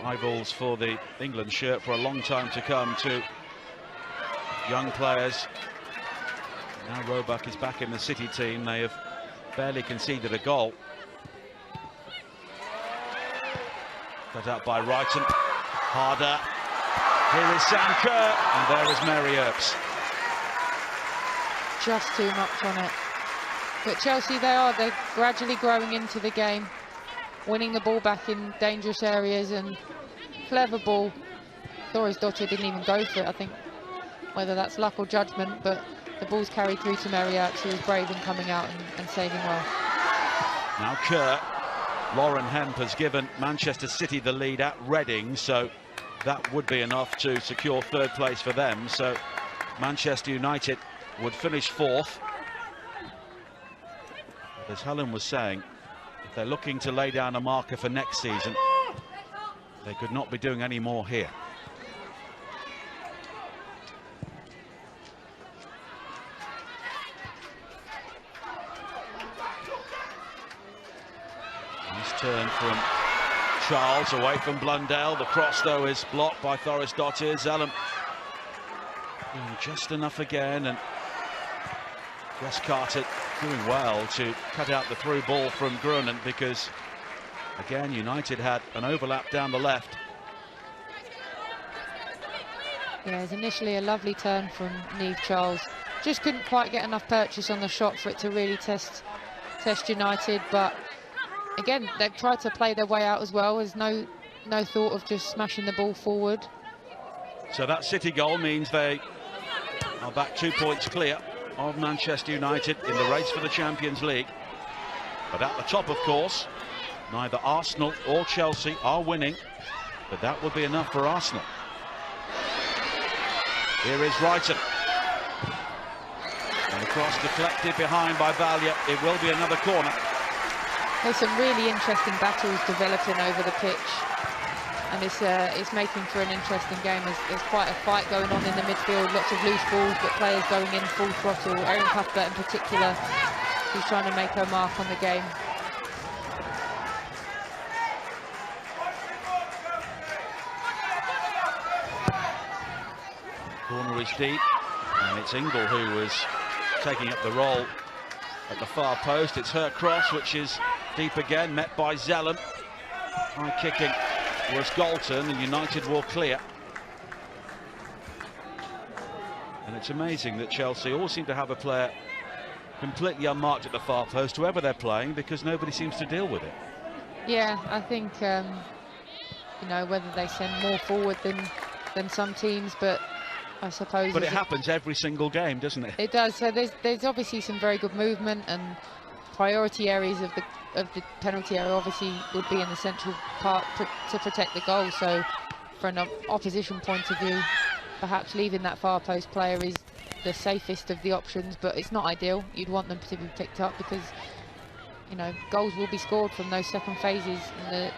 rivals for the England shirt for a long time to come. Two young players. Now Roebuck is back in the City team. They have barely conceded a goal. Cut out by Wrighton. Harder. Here is Sam Kerr, and there is Mary Earps. Just too much on it. But Chelsea, they're gradually growing into the game, winning the ball back in dangerous areas, and clever ball. Thorisdottir didn't even go for it, I think, whether that's luck or judgment, but the ball's carried through to Mary Earps, who was brave in coming out and saving well. Now Kerr. Lauren Hemp has given Manchester City the lead at Reading, so that would be enough to secure third place for them. So Manchester United would finish fourth. As Helen was saying, if they're looking to lay down a marker for next season, they could not be doing any more here. Nice turn from Charles away from Blundell. The cross, though, is blocked by Thorisdottir. Zellum doing just enough again, and Jess Carter doing well to cut out the through ball from Grunen, because again United had an overlap down the left. Yeah, it was initially a lovely turn from Niamh Charles. Just couldn't quite get enough purchase on the shot for it to really test United, but again they've tried to play their way out as well. There's no thought of just smashing the ball forward. So that City goal means they are back 2 points clear of Manchester United in the race for the Champions League. But at the top, of course, neither Arsenal or Chelsea are winning, but that would be enough for Arsenal. Here is Wrighton. And the cross deflected behind by Vallier. It will be another corner. There's some really interesting battles developing over the pitch, and it's making for an interesting game. There's quite a fight going on in the midfield, lots of loose balls, but players going in full throttle. Erin Cuthbert in particular, who's trying to make her mark on the game. Corner is deep, and it's Ingle who was taking up the role at the far post. It's her cross, which is deep again, met by Zellum. High kicking was Galton, and United will clear. And it's amazing that Chelsea all seem to have a player completely unmarked at the far post, whoever they're playing, because nobody seems to deal with it. Yeah, I think you know, whether they send more forward than some teams, but I suppose. But it happens every single game, doesn't it? It does. So there's obviously some very good movement, and priority areas of the penalty area obviously would be in the central part to protect the goal. So from an opposition point of view, perhaps leaving that far post player is the safest of the options, but it's not ideal. You'd want them to be picked up, because you know, goals will be scored from those second phases and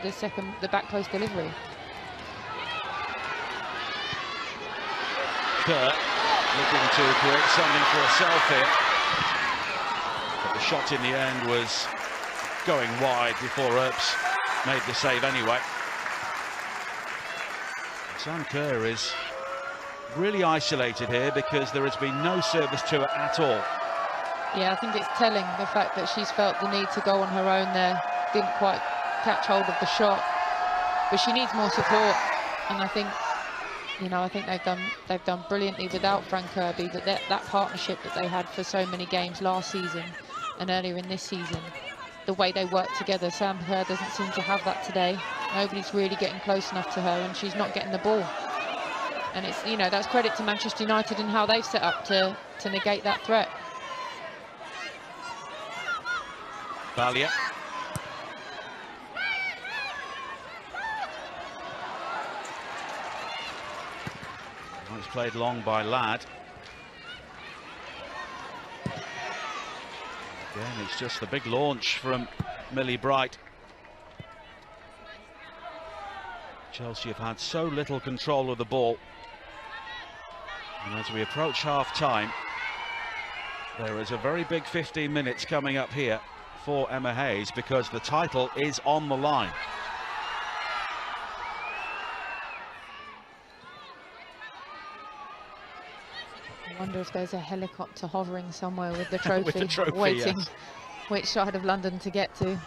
the back post delivery. Kerr looking to create something for herself here, but the shot in the end was going wide before Earps made the save anyway. Sam Kerr is really isolated here because there has been no service to her at all. Yeah, I think it's telling, the fact that she's felt the need to go on her own there. Didn't quite catch hold of the shot, but she needs more support, and I think You know, I think they've done brilliantly without Frank Kirby, but that partnership that they had for so many games last season and earlier in this season, the way they work together, Sam Kerr doesn't seem to have that today. Nobody's really getting close enough to her, and she's not getting the ball. And it's, you know, that's credit to Manchester United and how they've set up to negate that threat. Balia. It's played long by Ladd. Again, it's just the big launch from Millie Bright. Chelsea have had so little control of the ball. And as we approach half-time, there is a very big 15 minutes coming up here for Emma Hayes, because the title is on the line. I wonder if there's a helicopter hovering somewhere with the trophy, with the trophy, waiting yes. Which side of London to get to.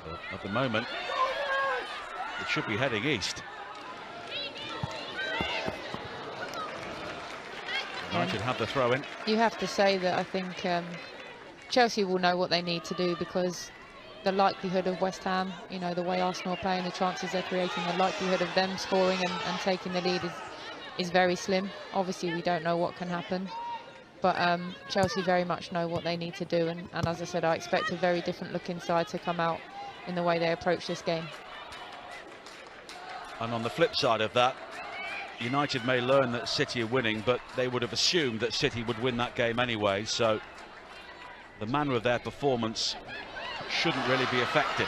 Well, at the moment, it should be heading east. United have the throw in. You have to say that I think Chelsea will know what they need to do, because the likelihood of West Ham, you know, the way Arsenal are playing, the chances they're creating, the likelihood of them scoring and taking the lead is very slim. Obviously, we don't know what can happen, but Chelsea very much know what they need to do. And as I said, I expect a very different looking side to come out in the way they approach this game. And on the flip side of that, United may learn that City are winning, but they would have assumed that City would win that game anyway, so the manner of their performance shouldn't really be affected.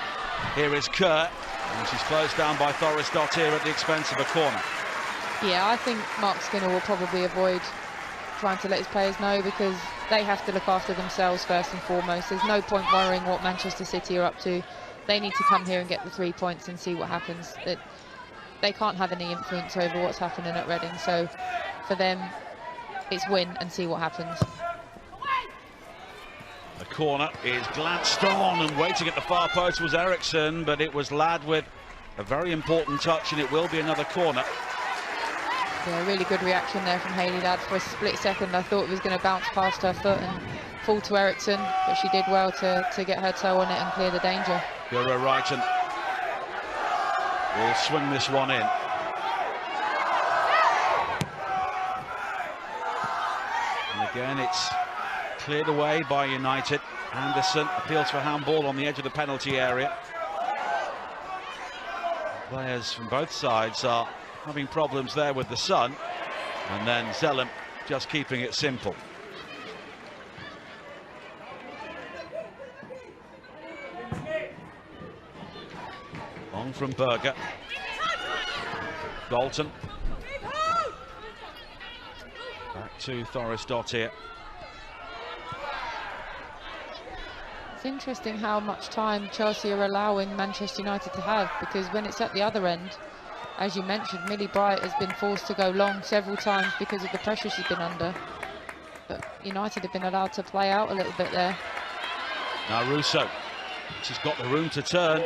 Here is Kerr, and she's closed down by Thorisdottir at the expense of a corner. Yeah, I think Mark Skinner will probably avoid trying to let his players know, because they have to look after themselves first and foremost. There's no point worrying what Manchester City are up to. They need to come here and get the 3 points and see what happens. They can't have any influence over what's happening at Reading, so for them it's win and see what happens. The corner is glanced on, and waiting at the far post was Eriksson, but it was Ladd with a very important touch, and it will be another corner. Yeah, really good reaction there from Hayley Ladd. For a split second I thought it was going to bounce past her foot and fall to Eriksson, but she did well to get her toe on it and clear the danger. Guro Reiten will swing this one in. And again, it's cleared away by United. Anderson appeals for handball on the edge of the penalty area. Players from both sides are having problems there with the sun, and then Zellem just keeping it simple. Long from Berger. Dalton. Back to Thorisdottir. It's interesting how much time Chelsea are allowing Manchester United to have, because when it's at the other end, as you mentioned, Millie Bright has been forced to go long several times because of the pressure she's been under. But United have been allowed to play out a little bit there. Now Russo. She's got the room to turn.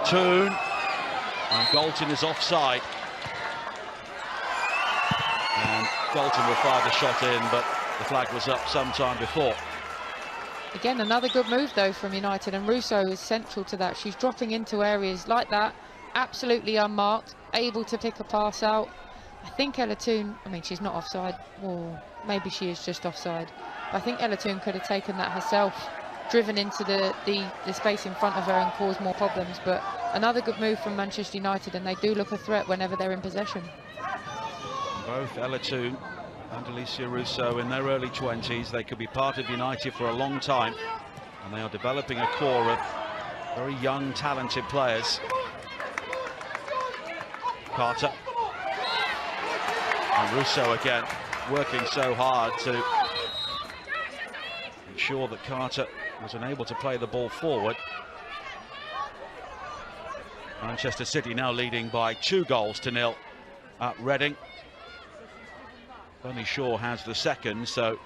Toon. And Galton is offside. And Galton will fire the shot in, but the flag was up some time before. Again, another good move though from United, and Russo is central to that. She's dropping into areas like that, absolutely unmarked, able to pick a pass out. I think Ella Toon, I mean, she's not offside, or maybe she is just offside. I think Ella Toon could have taken that herself, driven into the space in front of her and caused more problems. But another good move from Manchester United, and they do look a threat whenever they're in possession. Both Ella Toon and Alicia Russo in their early 20s. They could be part of United for a long time, and they are developing a core of very young, talented players. Carter. And Russo again, working so hard to ensure that Carter was unable to play the ball forward. Manchester City now leading by 2-0 at Reading. Bunny Shaw has the second, so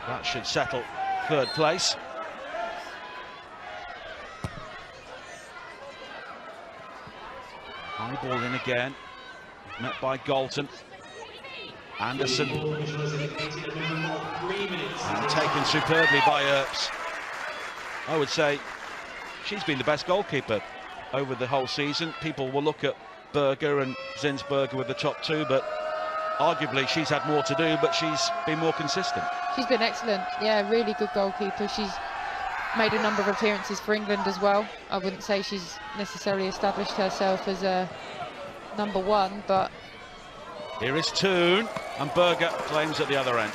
that should settle third place. Through ball in again. Met by Galton. Anderson. And taken superbly by Earps. I would say she's been the best goalkeeper over the whole season. People will look at Berger and Zinsberger with the top two, but arguably she's had more to do, but she's been more consistent. She's been excellent. Yeah, really good goalkeeper. She's made a number of appearances for England as well. I wouldn't say she's necessarily established herself as a number one, but... Here is Toon, and Berger claims at the other end.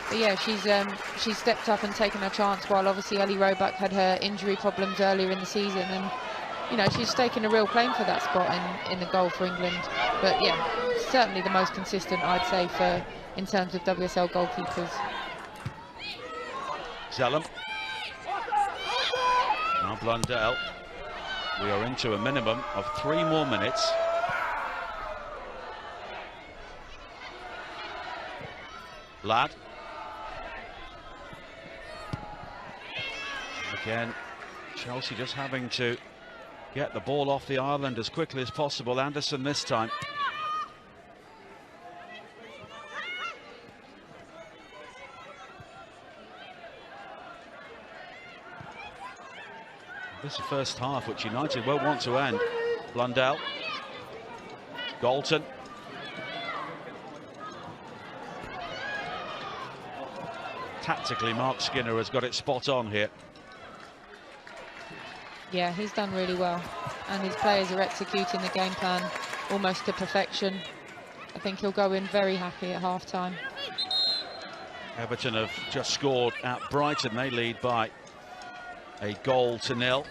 But yeah, she's stepped up and taken her chance, while obviously Ellie Roebuck had her injury problems earlier in the season, and you know, she's taken a real claim for that spot in the goal for England. But yeah, certainly the most consistent, I'd say, in terms of WSL goalkeepers. Zellum. Now Blundell. We are into a minimum of 3 more minutes. Ladd. Again, Chelsea just having to get the ball off the island as quickly as possible. Anderson this time. This is the first half which United won't want to end. Blundell. Galton. Tactically, Mark Skinner has got it spot on here. Yeah, he's done really well, and his players are executing the game plan almost to perfection. I think he'll go in very happy at half-time. Everton have just scored at Brighton. They lead by a 1-0.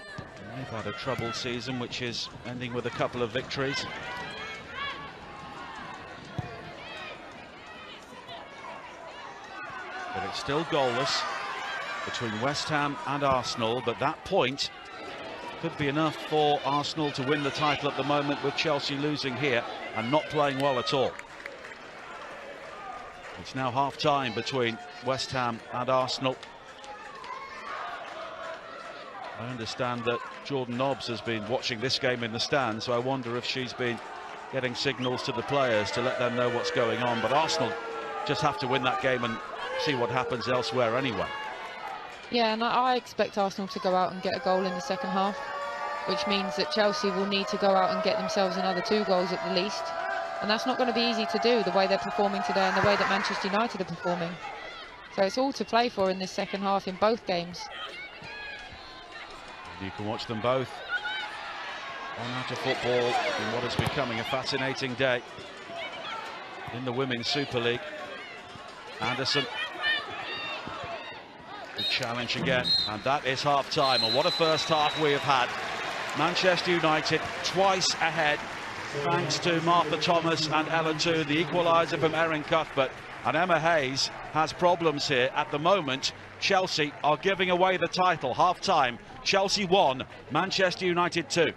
They've had a troubled season, which is ending with a couple of victories. But it's still goalless between West Ham and Arsenal, but that point could be enough for Arsenal to win the title at the moment, with Chelsea losing here and not playing well at all. It's now half-time between West Ham and Arsenal. I understand that Jordan Nobbs has been watching this game in the stand, so I wonder if she's been getting signals to the players to let them know what's going on. But Arsenal just have to win that game and see what happens elsewhere anyway. Yeah, and I expect Arsenal to go out and get a goal in the second half, which means that Chelsea will need to go out and get themselves another 2 goals at the least. And that's not going to be easy to do, the way they're performing today and the way that Manchester United are performing. So it's all to play for in this second half in both games. You can watch them both on Out of Football in what is becoming a fascinating day in the Women's Super League. Anderson. Good challenge again, and that is half-time. And what a first half we have had. Manchester United twice ahead, thanks to Martha Thomas and Ella Toon, the equaliser from Erin Cuthbert. And Emma Hayes has problems here at the moment. Chelsea are giving away the title. Half-time, Chelsea 1, Manchester United 2.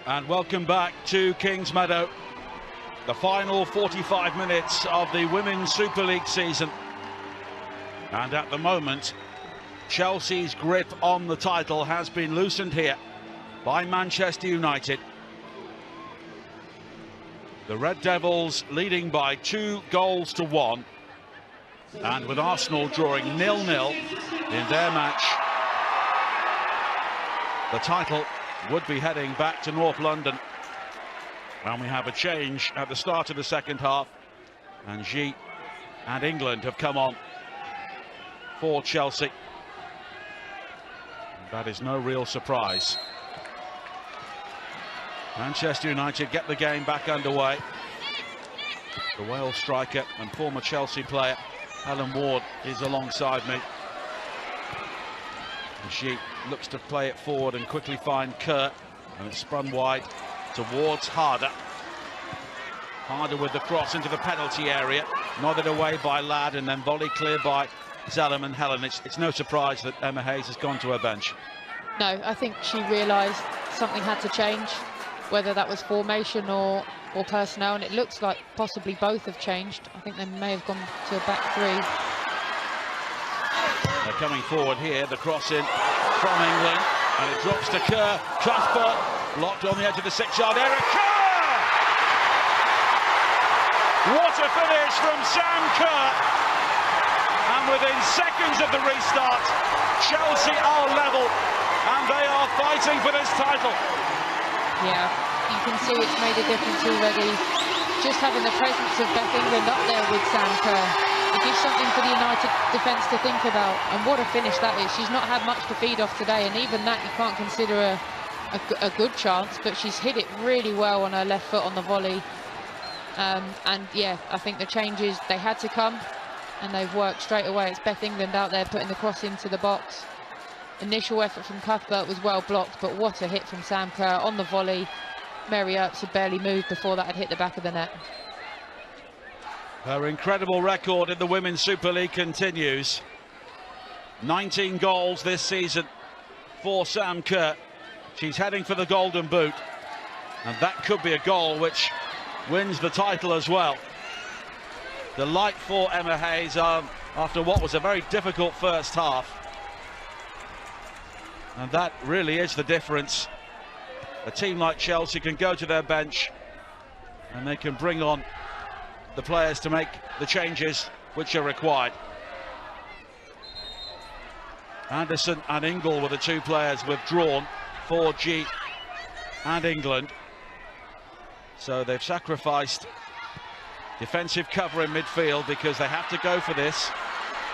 And welcome back to Kingsmeadow. The final 45 minutes of the Women's Super League season. And at the moment, Chelsea's grip on the title has been loosened here by Manchester United. The Red Devils leading by 2-1, and with Arsenal drawing 0-0 in their match, the title would be heading back to North London. And we have a change at the start of the second half, and G and England have come on for Chelsea. That is no real surprise. Manchester United get the game back underway. The Wales striker and former Chelsea player Alan Ward is alongside me. And she looks to play it forward and quickly find Kurt, and it's spun wide towards Harder. Harder with the cross into the penalty area, nodded away by Ladd, and then volley clear by Zellum and Helen. It's no surprise that Emma Hayes has gone to her bench. No, I think she realised something had to change, whether that was formation or personnel, and it looks like possibly both have changed. I think they may have gone to a back 3. They're coming forward here, the cross in from England, And it drops to Kerr. Cuthbert blocked on the edge of the 6-yard area. Kerr! What a finish from Sam Kerr. And within seconds of the restart, Chelsea are level and they are fighting for this title. Yeah, you can see it's made a difference already. Just having the presence of Beth England up there with Sam Kerr, it gives something for the United defence to think about. And what a finish that is. She's not had much to feed off today, and even that you can't consider a good chance, but she's hit it really well on her left foot on the volley. And yeah, I think the changes, they had to come, and they've worked straight away. It's Beth England out there putting the cross into the box. Initial effort from Cuthbert was well blocked, but what a hit from Sam Kerr on the volley. Mary Earps had barely moved before that had hit the back of the net. Her incredible record in the Women's Super League continues. 19 goals this season for Sam Kerr. She's heading for the Golden Boot, and that could be a goal which wins the title as well. Delight for Emma Hayes after what was a very difficult first half. And that really is the difference. A team like Chelsea can go to their bench and they can bring on the players to make the changes which are required. Anderson and Ingle were the two players withdrawn for G and England. So they've sacrificed defensive cover in midfield because they have to go for this.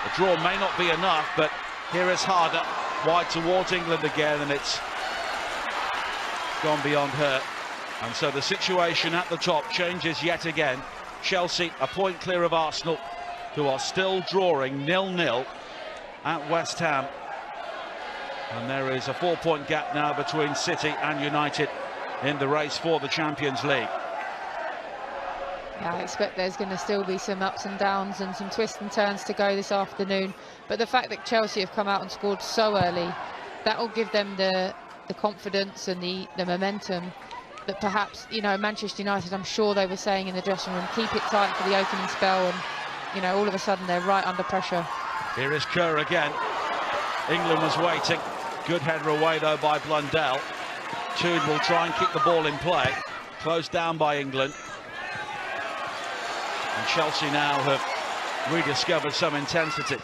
A draw may not be enough, but here is Harder wide towards England again, and it's gone beyond her. And so the situation at the top changes yet again. Chelsea a point clear of Arsenal, who are still drawing 0-0 at West Ham. And there is a 4-point gap now between City and United in the race for the Champions League. Yeah, I expect there's going to still be some ups and downs and some twists and turns to go this afternoon. But the fact that Chelsea have come out and scored so early, that will give them the confidence and the momentum that perhaps, you know, Manchester United, I'm sure they were saying in the dressing room, keep it tight for the opening spell, and, you know, all of a sudden they're right under pressure. Here is Kerr again. England was waiting. Good header away though by Blundell. Toon will try and keep the ball in play. Closed down by England. And Chelsea now have rediscovered some intensity.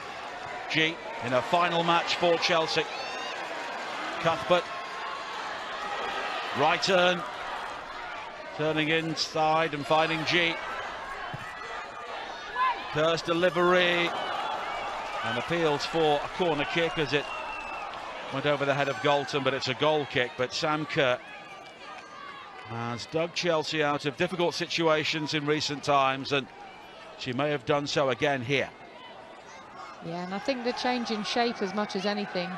G in a final match for Chelsea. Cuthbert. Right turn. Turning inside and finding G. Kerr's delivery. And appeals for a corner kick as it went over the head of Galton, but it's a goal kick. But Sam Kerr has dug Chelsea out of difficult situations in recent times, and she may have done so again here. Yeah, and I think the change in shape as much as anything,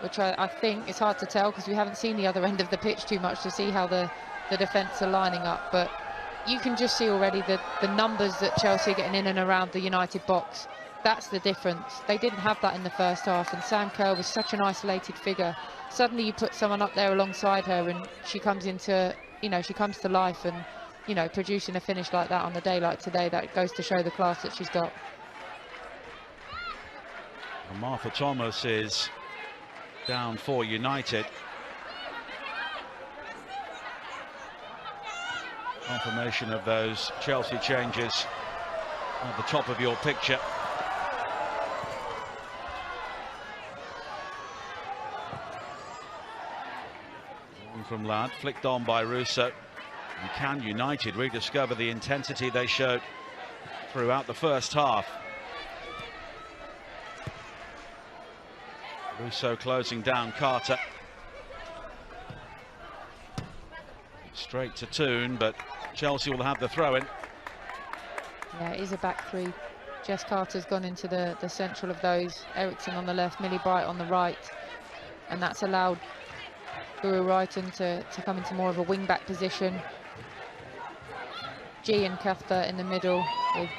which I think it's hard to tell because we haven't seen the other end of the pitch too much to see how the defence are lining up, but you can just see already the numbers that Chelsea are getting in and around the United box. That's the difference. They didn't have that in the first half, and Sam Kerr was such an isolated figure. Suddenly you put someone up there alongside her and she comes into, you know, she comes to life, and, you know, producing a finish like that on a day like today, that goes to show the class that she's got. And Martha Thomas is down for United. Confirmation of those Chelsea changes at the top of your picture. From Ladd, flicked on by Russo. And can United rediscover the intensity they showed throughout the first half? Russo closing down Carter. Straight to Toon, but Chelsea will have the throw-in. Yeah, it is a back three. Jess Carter's gone into the central of those. Eriksson on the left, Millie Bright on the right. And that's allowed Guru Wrighton to come into more of a wing-back position. G and Cuthbert in the middle. With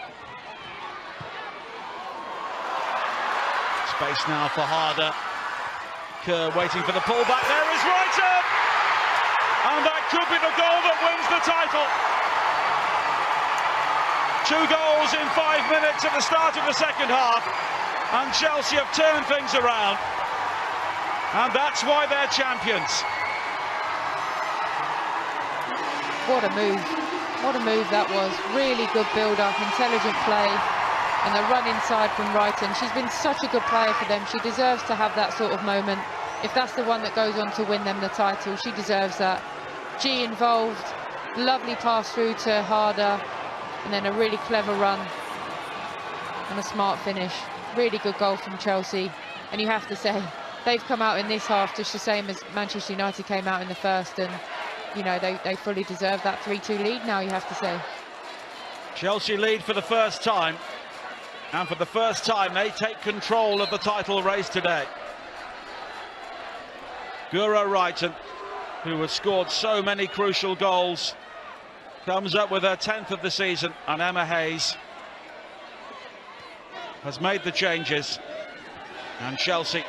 space now for Harder. Kerr waiting for the pullback. There is Wrighton! And that could be the goal that wins the title. 2 goals in 5 minutes at the start of the second half, and Chelsea have turned things around. And that's why they're champions. What a move. What a move that was. Really good build-up, intelligent play, and the run inside from Wrighton. She's been such a good player for them. She deserves to have that sort of moment. If that's the one that goes on to win them the title, she deserves that. G involved, lovely pass through to Harder, and then a really clever run and a smart finish. Really good goal from Chelsea. And you have to say, they've come out in this half just the same as Manchester United came out in the first, and you know, they fully deserve that 3-2 lead now, you have to say. Chelsea lead for the first time, and for the first time they take control of the title race today. Guro Wrighton, who has scored so many crucial goals, comes up with her 10th of the season, and Emma Hayes has made the changes, and Chelsea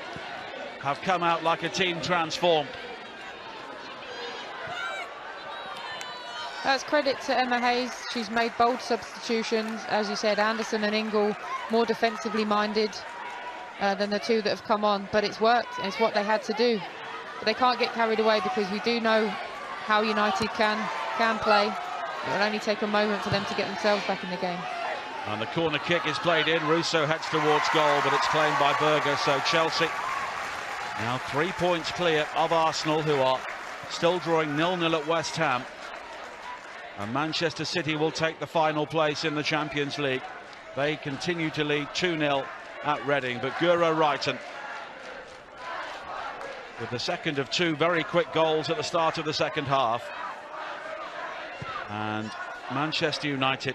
have come out like a team transformed. That's credit to Emma Hayes. She's made bold substitutions. As you said, Anderson and Ingle more defensively minded than the two that have come on, but it's worked, and it's what they had to do. But they can't get carried away, because we do know how United can play. It will only take a moment for them to get themselves back in the game. And the corner kick is played in. Russo heads towards goal, but it's claimed by Berger. So Chelsea now 3 points clear of Arsenal, who are still drawing 0-0 at West Ham. And Manchester City will take the final place in the Champions League. They continue to lead 2-0 at Reading, but Guro Wrighton with the second of two very quick goals at the start of the second half. And Manchester United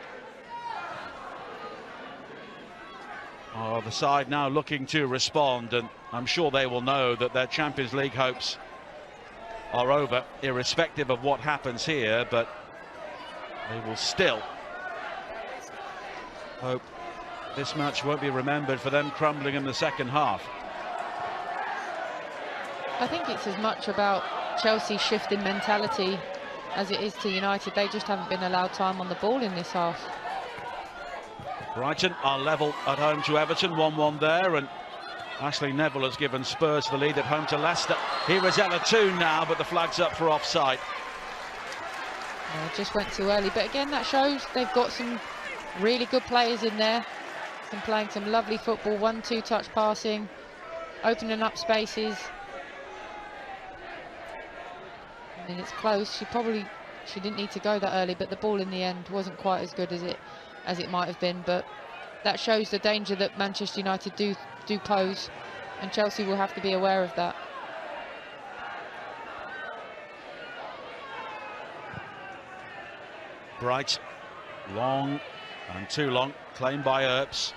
are the side now looking to respond, and I'm sure they will know that their Champions League hopes are over, irrespective of what happens here, but they will still hope this match won't be remembered for them crumbling in the second half. I think it's as much about Chelsea's shift in mentality as it is to United. They just haven't been allowed time on the ball in this half. Brighton are level at home to Everton, 1-1 there, and Ashley Neville has given Spurs the lead at home to Leicester. Here is Ella Toon now, but the flag's up for offside. Just went too early, but again, that shows they've got some really good players in there, and playing some lovely football, 1-2 touch passing, opening up spaces. I mean, it's close. She didn't need to go that early, but the ball in the end wasn't quite as good as it might have been. But that shows the danger that Manchester United do pose, and Chelsea will have to be aware of that. Bright, long and too long, claimed by Earps,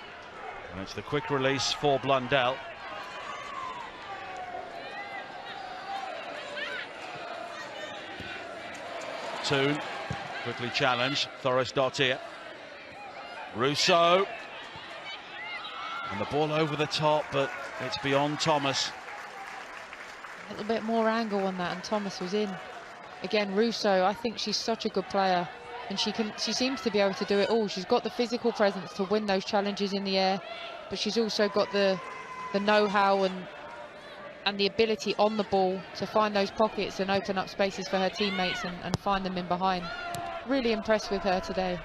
and it's the quick release for Blundell. Toon, quickly challenged, Thoris Dottir. Russo, and the ball over the top, but it's beyond Thomas. A little bit more angle on that, and Thomas was in. Again, Russo, I think she's such a good player, and she seems to be able to do it all. She's got the physical presence to win those challenges in the air, but she's also got the know-how and the ability on the ball to find those pockets and open up spaces for her teammates and find them in behind. Really impressed with her today.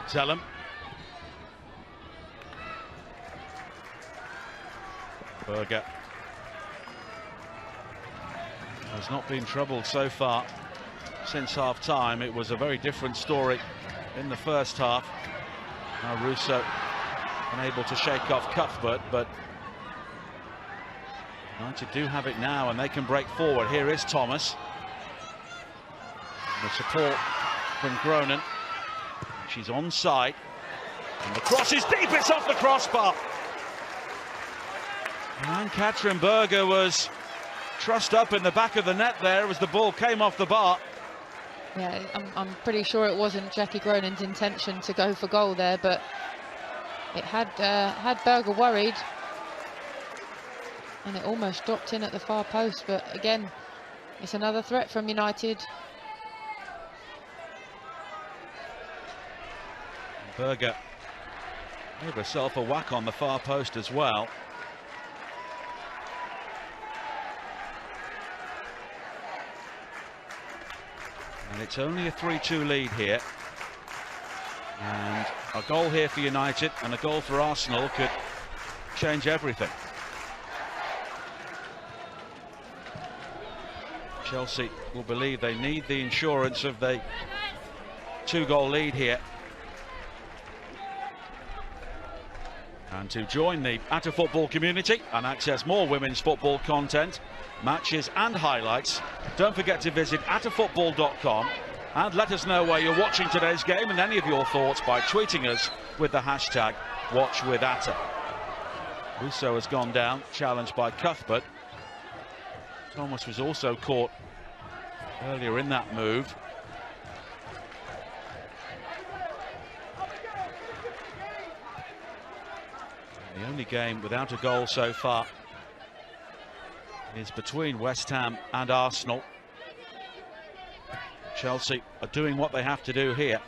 Zellum. Berger has not been troubled so far since half-time. It was a very different story in the first half. Now Russo unable to shake off Cuthbert, but United do have it now, and they can break forward. Here is Thomas. The support from Groenen. She's onside, and the cross is deep. It's off the crossbar. And Katrin Berger was trussed up in the back of the net there as the ball came off the bar. Yeah, I'm pretty sure it wasn't Jackie Groenen's intention to go for goal there, but it had Berger worried, and it almost dropped in at the far post. But again, it's another threat from United. Berger Gave herself a whack on the far post as well. And it's only a 3-2 lead here. And a goal here for United and a goal for Arsenal could change everything. Chelsea will believe they need the insurance of the 2-goal lead here. And to join the Atta Football community and access more women's football content, matches and highlights, don't forget to visit attafootball.com and let us know where you're watching today's game and any of your thoughts by tweeting us with the hashtag WatchWithAtta. Russo has gone down, challenged by Cuthbert. Thomas was also caught earlier in that move. The only game without a goal so far is between West Ham and Arsenal. Chelsea are doing what they have to do here.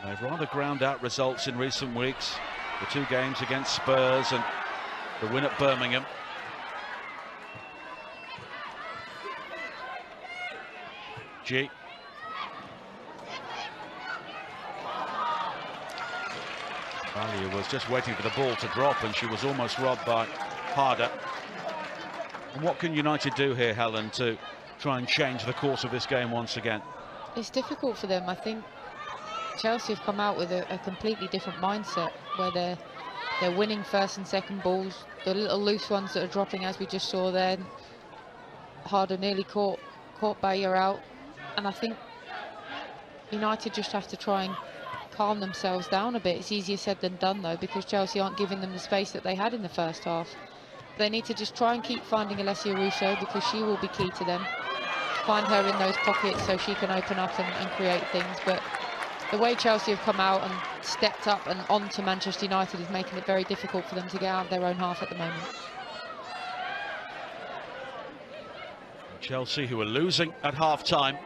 They've rather ground out results in recent weeks. The 2 games against Spurs and the win at Birmingham. G. Valia was just waiting for the ball to drop and she was almost robbed by Harder. And what can United do here, Helen, to try and change the course of this game once again? It's difficult for them. I think Chelsea have come out with a completely different mindset where they're winning first and second balls. The little loose ones that are dropping, as we just saw there. Harder nearly caught Bayer out. And I think United just have to try and calm themselves down a bit. It's easier said than done, though, because Chelsea aren't giving them the space that they had in the first half. They need to just try and keep finding Alessia Russo, because she will be key to them. Find her in those pockets so she can open up and create things. But the way Chelsea have come out and stepped up and on to Manchester United is making it very difficult for them to get out of their own half at the moment. Chelsea, who are losing at half-time,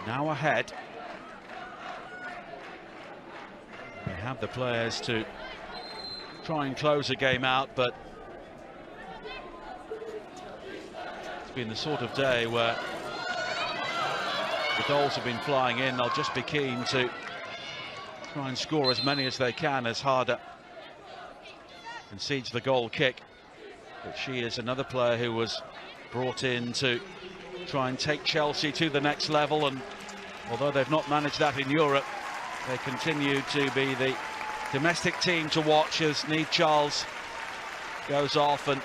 now ahead. They have the players to try and close a game out, but it's been the sort of day where the goals have been flying in. They'll just be keen to try and score as many as they can as Harder concedes the goal kick. But she is another player who was brought in to try and take Chelsea to the next level, and although they've not managed that in Europe, they continue to be the domestic team to watch as Niamh Charles goes off and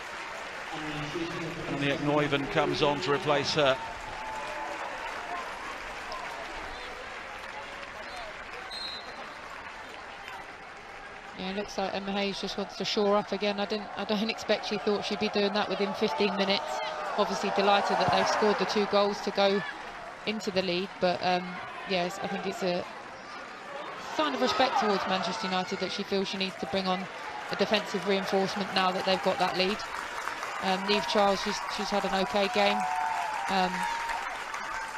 Niamh Neuven comes on to replace her. Yeah, it looks like Emma Hayes just wants to shore up again. I don't expect she thought she'd be doing that within 15 minutes. Obviously delighted that they've scored the 2 goals to go into the lead, but yes, I think it's a sign of respect towards Manchester United that she feels she needs to bring on a defensive reinforcement now that they've got that lead. Niamh Charles, she's had an okay game,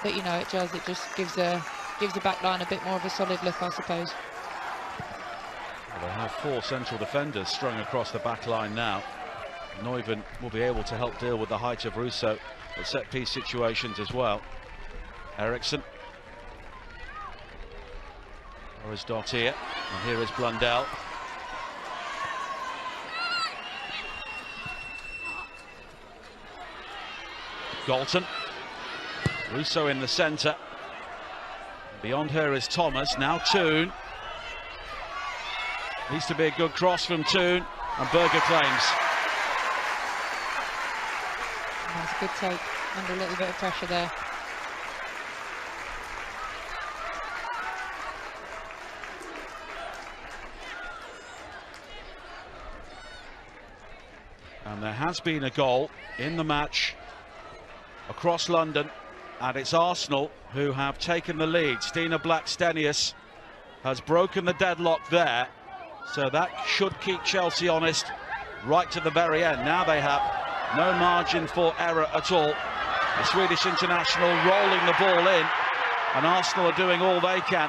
but you know, it just gives the back line a bit more of a solid look, I suppose. Well, they have 4 central defenders strung across the back line now. Neuven will be able to help deal with the height of Russo at set-piece situations as well. Eriksson. There is Dot here, and here is Blundell. Galton. Russo in the centre. Beyond her is Thomas, now Toon. Needs to be a good cross from Toon, and Berger claims. That's a good take, under a little bit of pressure there. And there has been a goal in the match across London, and it's Arsenal who have taken the lead. Stina Blackstenius has broken the deadlock there, so that should keep Chelsea honest right to the very end. Now they have no margin for error at all. The Swedish international rolling the ball in, and Arsenal are doing all they can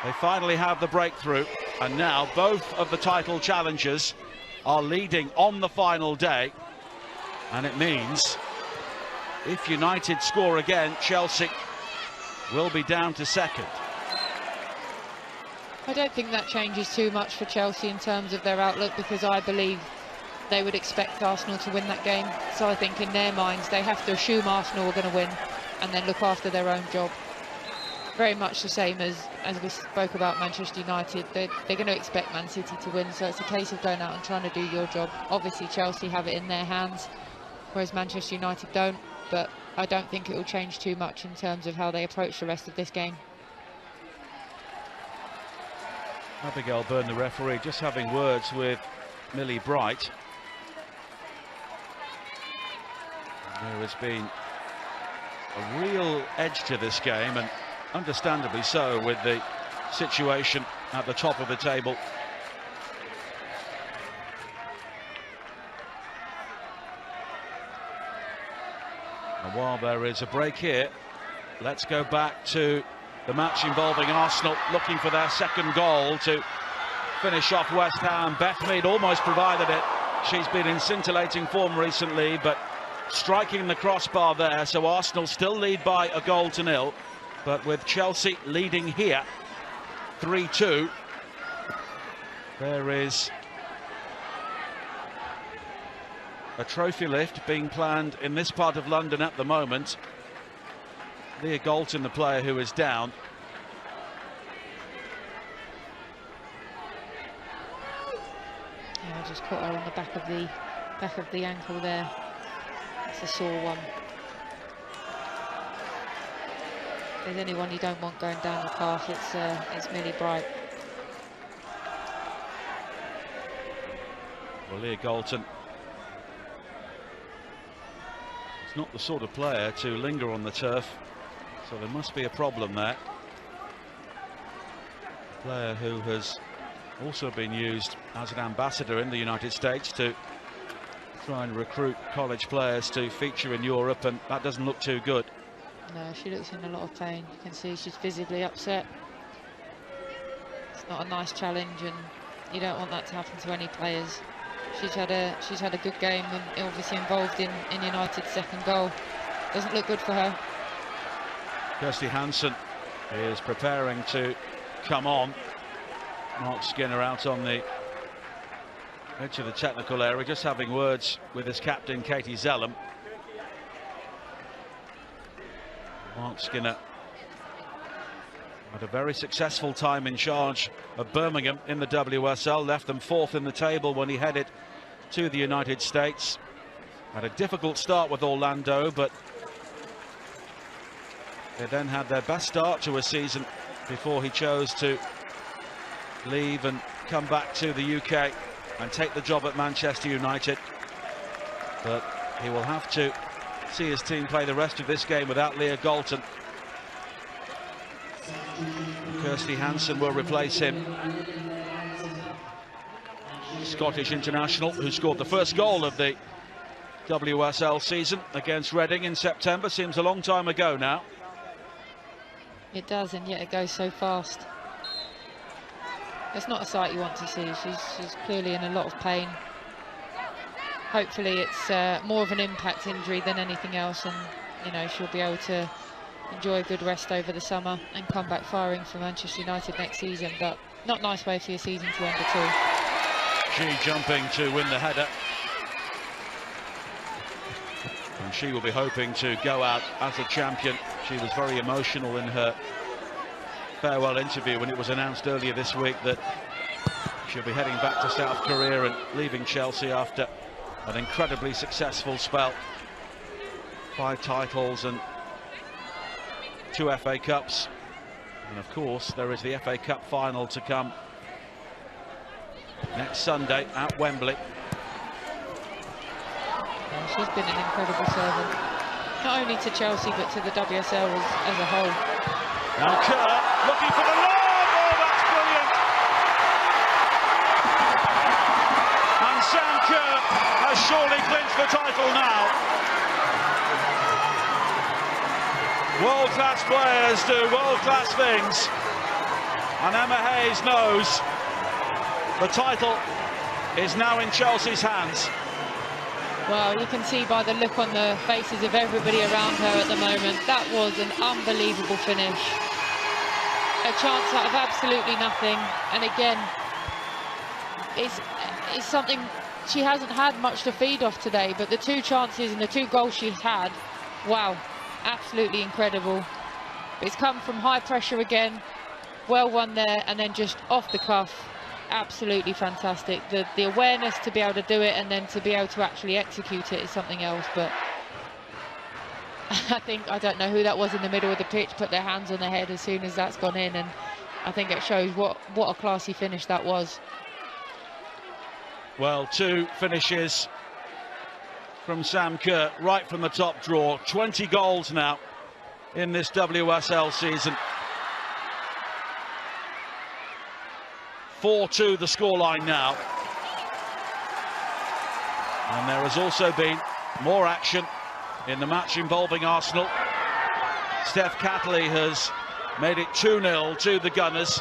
They finally have the breakthrough, and now both of the title challengers are leading on the final day, and it means if United score again, Chelsea will be down to second. I don't think that changes too much for Chelsea in terms of their outlook, because I believe they would expect Arsenal to win that game. So I think in their minds they have to assume Arsenal are going to win and then look after their own job. Very much the same as we spoke about Manchester United. They're going to expect Man City to win, so it's a case of going out and trying to do your job. Obviously Chelsea have it in their hands, whereas Manchester United don't, but I don't think it will change too much in terms of how they approach the rest of this game. Abigail Byrne, the referee, just having words with Millie Bright. There has been a real edge to this game, and understandably so, with the situation at the top of the table. And while there is a break here, let's go back to the match involving Arsenal, looking for their second goal to finish off West Ham. Beth Mead almost provided it. She's been in scintillating form recently, but striking the crossbar there, so Arsenal still lead by a goal to nil, but with Chelsea leading here 3-2. There is a trophy lift being planned in this part of London at the moment. Leah Galton, the player who is down. Yeah, I just caught her on the back of the ankle there. It's a sore one. If there's anyone you don't want going down the path, it's Millie Bright. Well, Leah Galton is not the sort of player to linger on the turf, so there must be a problem there. A player who has also been used as an ambassador in the United States to try and recruit college players to feature in Europe, and that doesn't look too good. No, she looks in a lot of pain. You can see she's visibly upset. It's not a nice challenge, and you don't want that to happen to any players. She's had a good game, and obviously involved in United's second goal. Doesn't look good for her. Kirsty Hansen is preparing to come on. Mark Skinner out on the edge of the technical area, just having words with his captain, Katie Zellum. Mark Skinner had a very successful time in charge of Birmingham in the WSL, left them fourth in the table when he headed to the United States. Had a difficult start with Orlando, but they then had their best start to a season before he chose to leave and come back to the UK and take the job at Manchester United. But he will have to see his team play the rest of this game without Leah Galton. Kirsty Hansen will replace him. Scottish international who scored the first goal of the WSL season against Reading in September. Seems a long time ago now. It does, and yet it goes so fast. It's not a sight you want to see. She's clearly in a lot of pain. Hopefully it's more of an impact injury than anything else, and you know, she'll be able to enjoy a good rest over the summer and come back firing for Manchester United next season. But not a nice way for your season to end at all. She jumping to win the header, and she will be hoping to go out as a champion. She was very emotional in her farewell interview when it was announced earlier this week that she'll be heading back to South Korea and leaving Chelsea after an incredibly successful spell. 5 titles and 2 FA Cups, and of course there is the FA Cup final to come next Sunday at Wembley. Yeah, she's been an incredible servant, not only to Chelsea but to the WSL as a whole. Now Kerr looking for the lob. Oh, that's brilliant! And Sam Kerr has surely clinched the title now. World-class players do world-class things. And Emma Hayes knows the title is now in Chelsea's hands. Well, you can see by the look on the faces of everybody around her at the moment, that was an unbelievable finish. A chance out of absolutely nothing. And again, it's something she hasn't had much to feed off today, but the 2 chances and the 2 goals she's had, wow, absolutely incredible. It's come from high pressure again, well won there, and then just off the cuff. Absolutely fantastic. The awareness to be able to do it and then to be able to actually execute it is something else. But I don't know who that was in the middle of the pitch, put their hands on their head as soon as that's gone in, and I think it shows what a classy finish that was. Well, 2 finishes from Sam Kerr right from the top draw. 20 goals now in this WSL season. 4-2 the scoreline now. And there has also been more action in the match involving Arsenal. Steph Catley has made it 2-0 to the Gunners.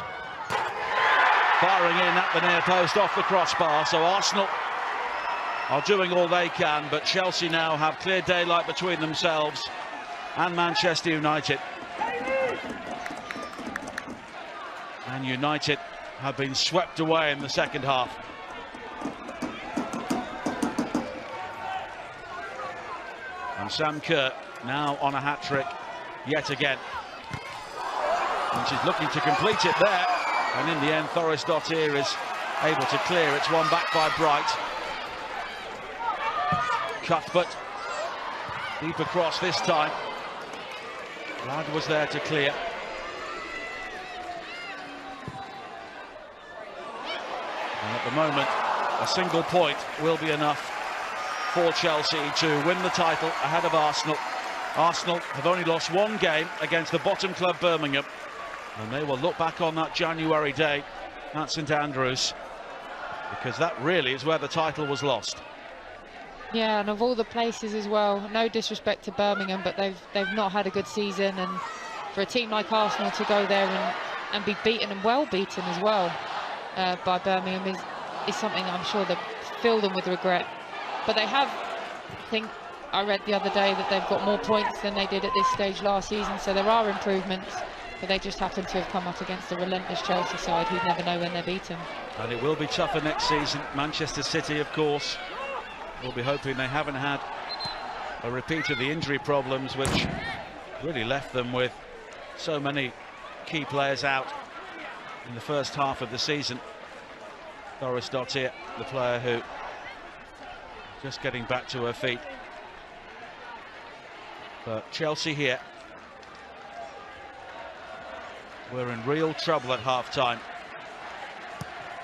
Firing in at the near post off the crossbar, so Arsenal are doing all they can, but Chelsea now have clear daylight between themselves and Manchester United. And United have been swept away in the second half. And Sam Kerr now on a hat-trick yet again. And she's looking to complete it there. And in the end, Thoris-Dottir is able to clear. It's won back by Bright. Cuthbert deep across this time. Ladd was there to clear. And at the moment, a single point will be enough for Chelsea to win the title ahead of Arsenal. Arsenal have only lost 1 game against the bottom club Birmingham, and they will look back on that January day at St Andrews, because that really is where the title was lost. Yeah, and of all the places as well, no disrespect to Birmingham, but they've not had a good season, and for a team like Arsenal to go there and be beaten, and well beaten as well, by Birmingham is something I'm sure that fill them with regret. But they have, I think I read the other day that they've got more points than they did at this stage last season, so there are improvements, but they just happen to have come up against a relentless Chelsea side who never know when they're beaten. And it will be tougher next season. Manchester City, of course, will be hoping they haven't had a repeat of the injury problems which really left them with so many key players out in the first half of the season. Thoris-Dottir, the player who just getting back to her feet. But Chelsea here, we're in real trouble at half-time.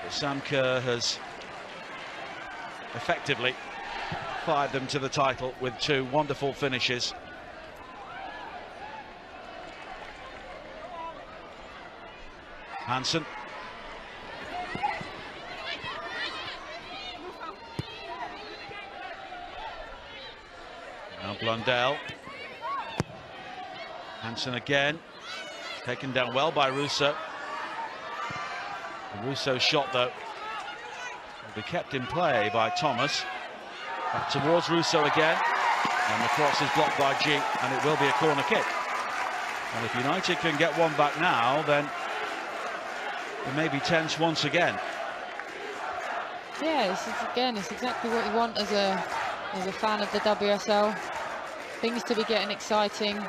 But Sam Kerr has effectively fired them to the title with 2 wonderful finishes. Hansen. Now Blundell. Hansen again. Taken down well by Russo. The Russo shot, though, will be kept in play by Thomas. Back towards Russo again. And the cross is blocked by G, and it will be a corner kick. And if United can get one back now, then it may be tense once again. Yeah, it's exactly what you want as a fan of the WSL. Things to be getting exciting,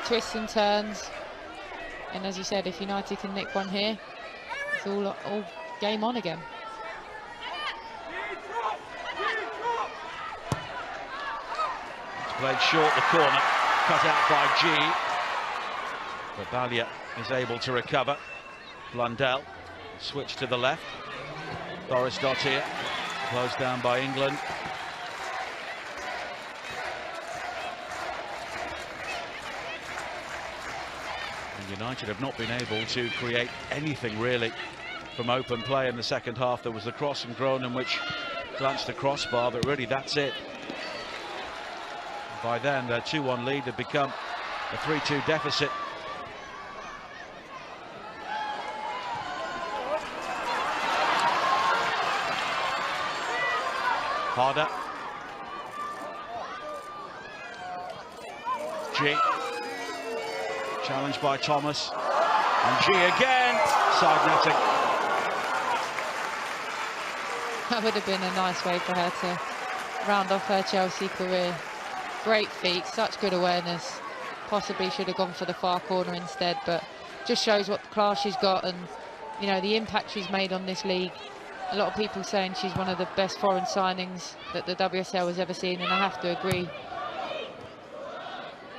twists and turns. And as you said, if United can nick one here, it's all game on again. It's played short, the corner, cut out by G. But Balia is able to recover. Blundell, switch to the left. Thoris-Dottir, closed down by England. And United have not been able to create anything really from open play in the second half. There was the cross from Groningen which glanced the crossbar, but really that's it. By then their 2-1 lead had become a 3-2 deficit. Harder. G. Challenged by Thomas. And G again. Side netting. That would have been a nice way for her to round off her Chelsea career. Great feet, such good awareness. Possibly should have gone for the far corner instead, but just shows what class she's got and, you know, the impact she's made on this league. A lot of people saying she's one of the best foreign signings that the WSL has ever seen, and I have to agree.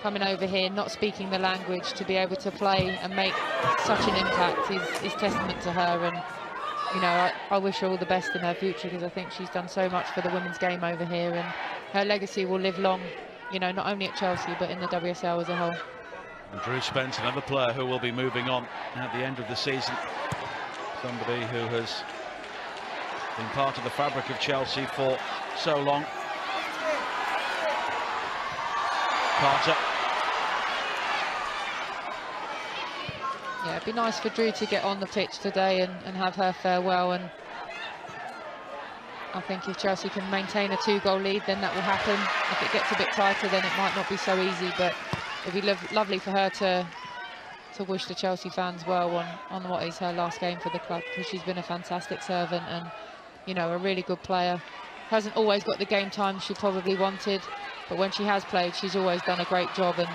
Coming over here, not speaking the language, to be able to play and make such an impact is testament to her. And, you know, I wish her all the best in her future, because I think she's done so much for the women's game over here, and her legacy will live long, you know, not only at Chelsea but in the WSL as a whole. And Drew Spence, another player who will be moving on at the end of the season. Somebody who has been part of the fabric of Chelsea for so long. Carter. Yeah, it'd be nice for Drew to get on the pitch today and have her farewell. And I think if Chelsea can maintain a 2-goal lead, then that will happen. If it gets a bit tighter, then it might not be so easy, but it'd be lovely for her to wish the Chelsea fans well on what is her last game for the club, because she's been a fantastic servant and, you know, a really good player. Hasn't always got the game time she probably wanted, but when she has played, she's always done a great job and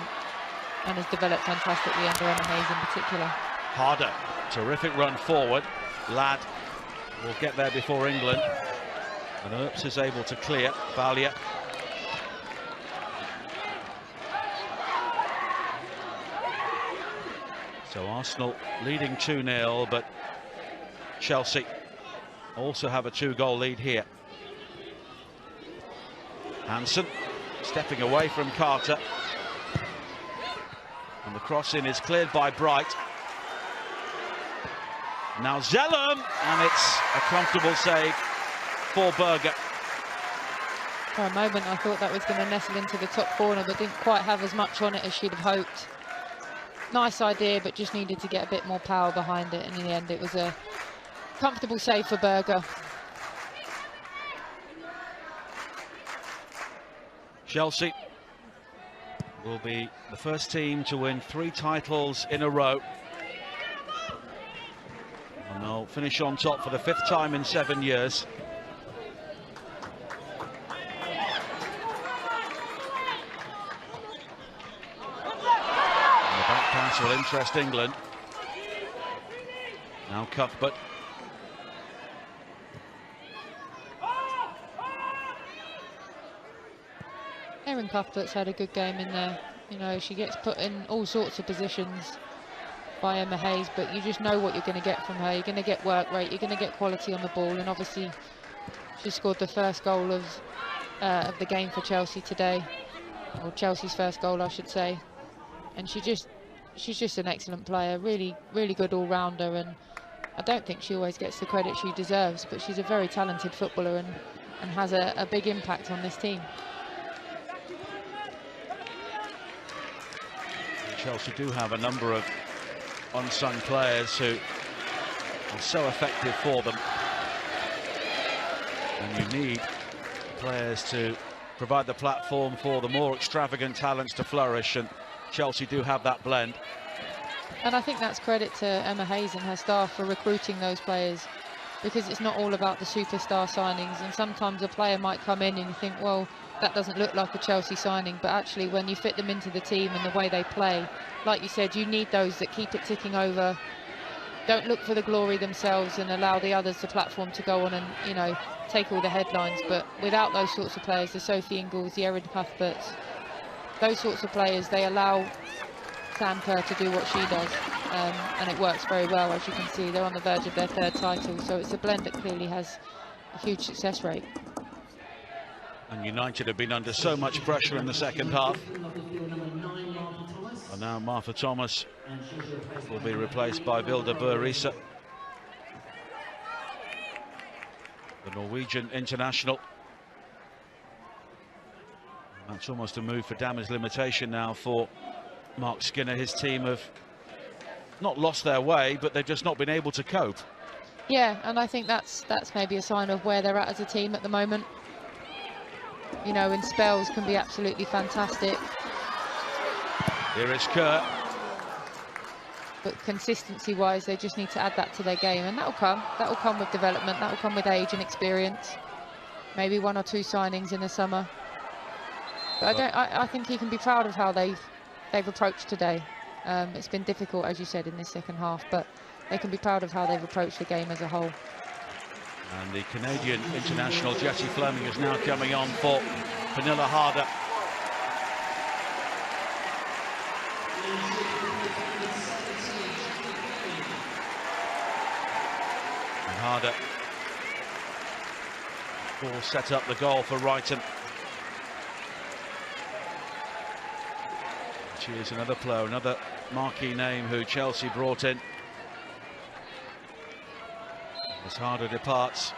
has developed fantastically under Emma Hayes in particular. Harder, terrific run forward. Ladd will get there before England. And Earps is able to clear. Valia. So Arsenal leading 2-0, but Chelsea also have a 2-goal lead here. Hansen stepping away from Carter. And the cross-in is cleared by Bright. Now Zellum, and it's a comfortable save for Berger. For a moment I thought that was going to nestle into the top corner, but didn't quite have as much on it as she'd have hoped. Nice idea, but just needed to get a bit more power behind it, and in the end it was a comfortable save for Berger. Chelsea will be the first team to win 3 titles in a row. And they'll finish on top for the 5th time in 7 years. And the back pass will interest England. Now Cuthbert. Erin Cuthbert's had a good game in there. You know, she gets put in all sorts of positions by Emma Hayes, but you just know what you're going to get from her. You're going to get work rate, you're going to get quality on the ball, and obviously she scored the first goal of the game for Chelsea today, or Chelsea's first goal I should say. And she's just an excellent player, really good all-rounder, and I don't think she always gets the credit she deserves, but she's a very talented footballer and has a big impact on this team. Chelsea do have a number of unsung players who are so effective for them, and you need players to provide the platform for the more extravagant talents to flourish, and Chelsea do have that blend. And I think that's credit to Emma Hayes and her staff for recruiting those players, because it's not all about the superstar signings, and sometimes a player might come in and you think, well, that doesn't look like a Chelsea signing, but actually when you fit them into the team and the way they play, like you said, you need those that keep it ticking over, don't look for the glory themselves and allow the others the platform to go on and, you know, take all the headlines. But without those sorts of players, the Sophie Ingalls, the Erin Cuthberts, those sorts of players, they allow Sam Kerr to do what she does, and it works very well. As you can see, they're on the verge of their 3rd title, so it's a blend that clearly has a huge success rate. And United have been under so much pressure in the second half. And now Martha Thomas will be replaced by Vilde Bøe-Riise, the Norwegian international. And that's almost a move for damage limitation now for Mark Skinner. His team have not lost their way, but they've just not been able to cope. Yeah, and I think that's maybe a sign of where they're at as a team at the moment. you know, in spells can be absolutely fantastic. Here is Kerr. But consistency-wise, they just need to add that to their game, and that'll come. That'll come with development. That'll come with age and experience. Maybe 1 or 2 signings in the summer. But I think he can be proud of how they've approached today. It's been difficult, as you said, in this second half, but they can be proud of how they've approached the game as a whole. And the Canadian international Jessie Fleming is now coming on for Pernilla Harder. And Harder will set up the goal for Brighton. She is another player, another marquee name who Chelsea brought in. As Harder departs,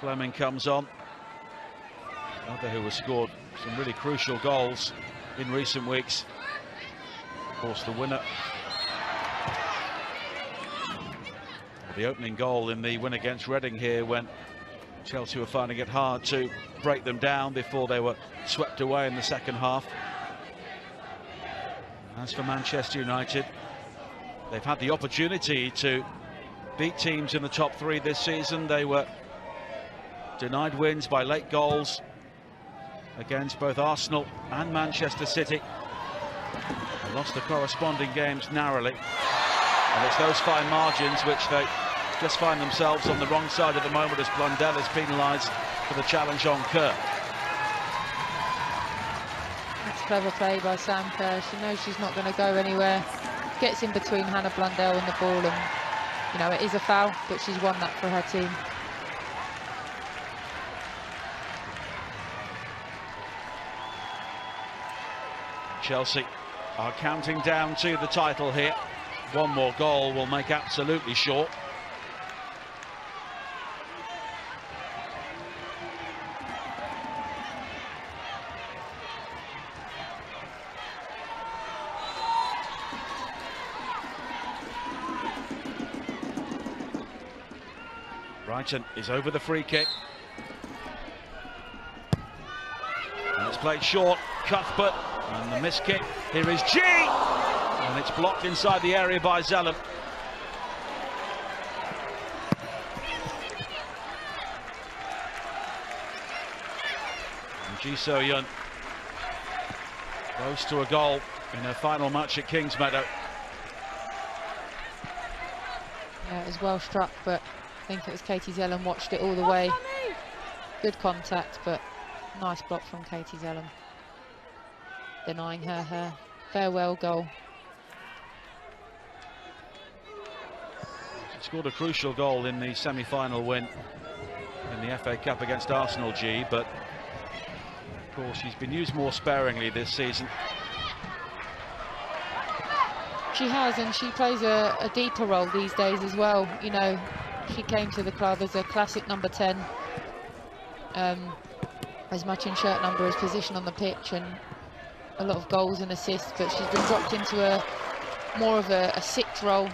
Fleming comes on. Another who has scored some really crucial goals in recent weeks. Of course, the winner, the opening goal in the win against Reading here, when Chelsea were finding it hard to break them down before they were swept away in the second half. As for Manchester United, they've had the opportunity to beat teams in the top 3 this season. They were denied wins by late goals against both Arsenal and Manchester City. They lost the corresponding games narrowly, and it's those fine margins which they just find themselves on the wrong side at the moment, as Blundell is penalised for the challenge on Kerr. That's clever play by Sam Kerr. She knows she's not going to go anywhere. Gets in between Hannah Blundell and the ball, and you know, it is a foul, but she's won that for her team. Chelsea are counting down to the title here. 1 more goal will make absolutely sure. Brighton is over the free kick. And it's played short. Cuthbert and the missed kick. Here is G! And it's blocked inside the area by Zellum. And Ji So-yun goes to a goal in her final match at Kingsmeadow. Yeah, it was well struck, but I think it was Katie Zellum watched it all the way. Good contact, but nice block from Katie Zellum, denying her farewell goal. She scored a crucial goal in the semi-final win in the FA Cup against Arsenal, G, but of course she's been used more sparingly this season. She has, and she plays a deeper role these days as well. You know, she came to the club as a classic number 10, as much in shirt number as position on the pitch, and a lot of goals and assists, but she's been dropped into a more of a 6 role,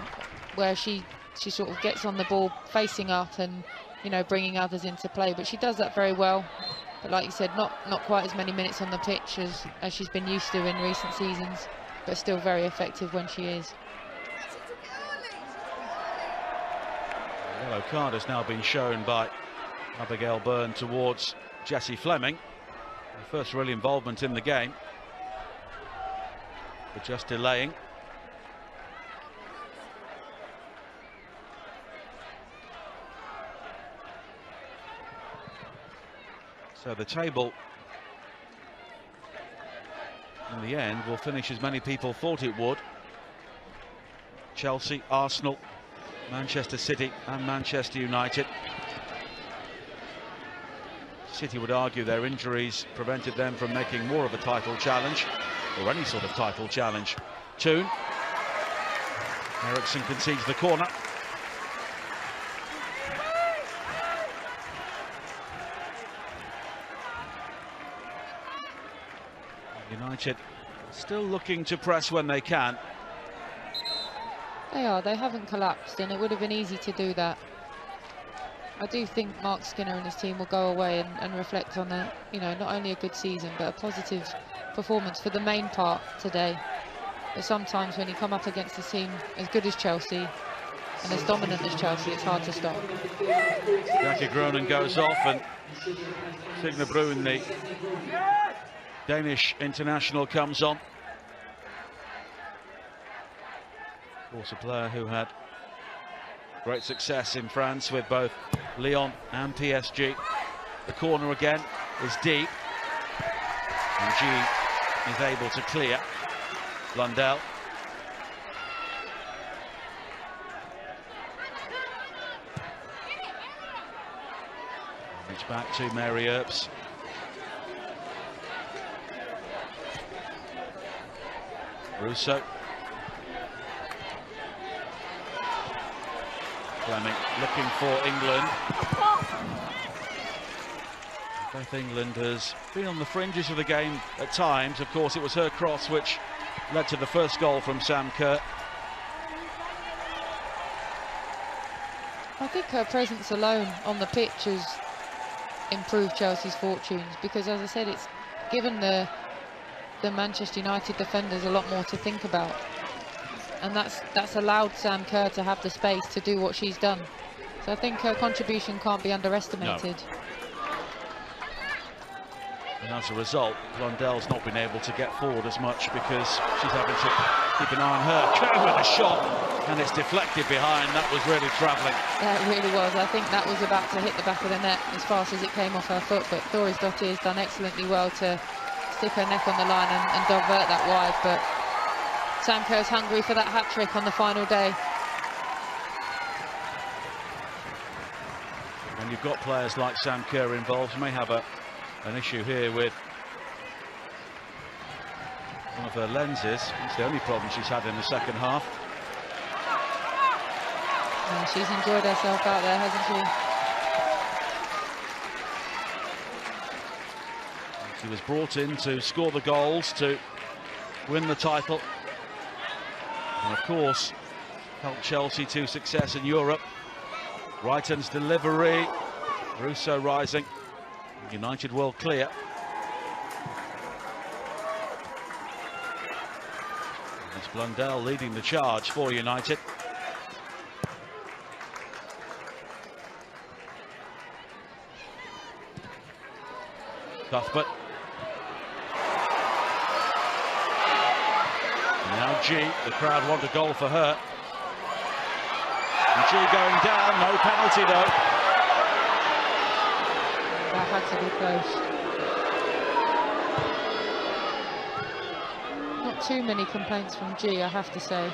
where she sort of gets on the ball facing up and, you know, bringing others into play, but she does that very well. But like you said, not quite as many minutes on the pitch as she's been used to in recent seasons, but still very effective when she is. The yellow card has now been shown by Abigail Byrne towards Jessie Fleming. Her first real involvement in the game, but just delaying. So the table, in the end, will finish as many people thought it would. Chelsea, Arsenal, Manchester City and Manchester United. City would argue their injuries prevented them from making more of a title challenge, or any sort of title challenge. Toon. Eriksson concedes the corner. United still looking to press when they can. They are. They haven't collapsed, and it would have been easy to do that. I do think Mark Skinner and his team will go away and reflect on a, not only a good season but a positive performance for the main part today. But sometimes when you come up against a team as good as Chelsea and as dominant as Chelsea, it's hard to stop. Jackie Groenen goes off, and Signe Bruun, the Danish international, comes on. Of course, a player who had great success in France with both Lyon and PSG. The corner again is deep, and G is able to clear. Blundell. It's back to Mary Earps. Russo. Fleming looking for England. Both England has been on the fringes of the game at times. Of course, it was her cross which led to the first goal from Sam Kerr. I think her presence alone on the pitch has improved Chelsea's fortunes, because, as I said, it's given the Manchester United defenders a lot more to think about, and that's allowed Sam Kerr to have the space to do what she's done. So I think her contribution can't be underestimated. No. And as a result, Blundell's not been able to get forward as much because she's having to keep an eye on her. Kerr with a shot, and it's deflected behind. That was really travelling. That really was. I think that was about to hit the back of the net as fast as it came off her foot, but Thorisdottir has done excellently well to stick her neck on the line and divert that wide. But Sam Kerr's hungry for that hat-trick on the final day. When you've got players like Sam Kerr involved, you may have an issue here with one of her lenses. It's the only problem she's had in the second half. Yeah, she's enjoyed herself out there, hasn't she? She was brought in to score the goals, to win the title, and of course help Chelsea to success in Europe. Brighton's delivery, Russo rising. United will clear. It's Blundell leading the charge for United. Cuthbert. Now G, the crowd want a goal for her. And G going down, no penalty though. That had to be close. Not too many complaints from G, I have to say.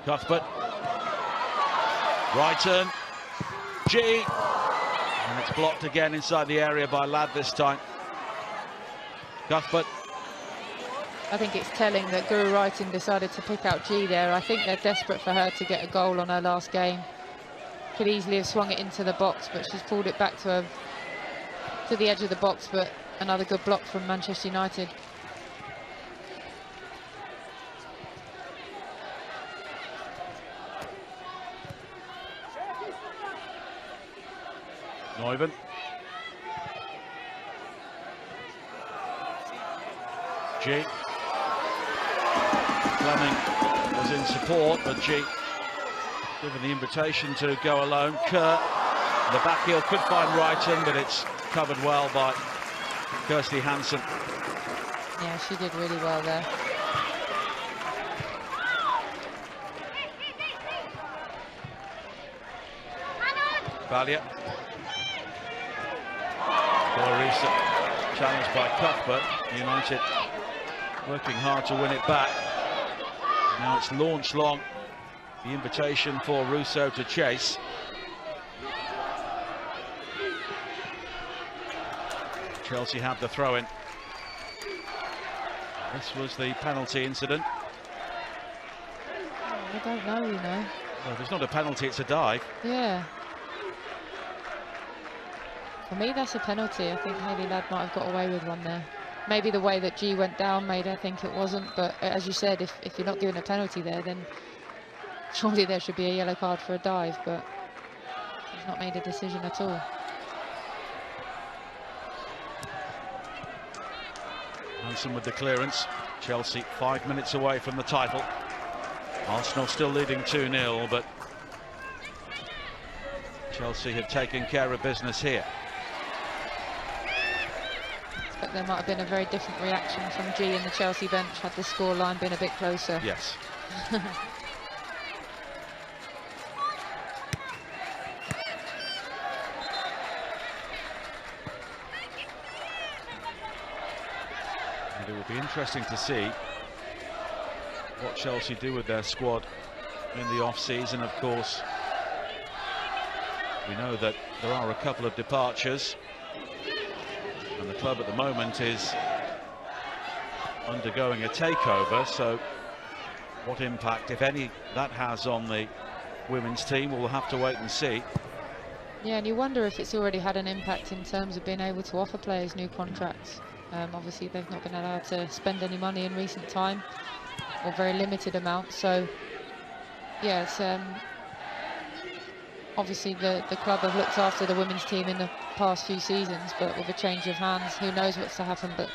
Cuthbert. Brighton. G. And it's blocked again inside the area by Ladd this time. Cuthbert. I think it's telling that Guru Wrighton decided to pick out G there. I think they're desperate for her to get a goal on her last game. Could easily have swung it into the box, but she's pulled it back to the edge of the box. But another good block from Manchester United. Neuven. G. Fleming was in support, but G given the invitation to go alone. Kerr, the back heel could find Wrighton, but it's covered well by Kirsty Hansen. Yeah, she did really well there. Valier. Borisa challenged by Cuthbert. United working hard to win it back. Now it's launched long. The invitation for Russo to chase. Chelsea have the throw-in. This was the penalty incident. I don't know, you know. Well, if it's not a penalty, it's a dive. Yeah. For me, that's a penalty. I think Hayley Ladd might have got away with one there. Maybe the way that G went down made her think it wasn't, but as you said, if you're not given a penalty there, then surely there should be a yellow card for a dive, but They've not made a decision at all. Hansen with the clearance. Chelsea 5 minutes away from the title. Arsenal still leading 2-0, but Chelsea have taken care of business here. I expect there might have been a very different reaction from G in the Chelsea bench had the scoreline been a bit closer. Yes. And it will be interesting to see what Chelsea do with their squad in the off-season. Of course, we know that there are a couple of departures, and the club at the moment is undergoing a takeover, so what impact, if any, that has on the women's team, we'll have to wait and see. Yeah, and you wonder if it's already had an impact in terms of being able to offer players new contracts. Obviously, they've not been allowed to spend any money in recent time, or very limited amounts. So, yeah, it's obviously the club have looked after the women's team in the past few seasons, but with a change of hands, who knows what's to happen. But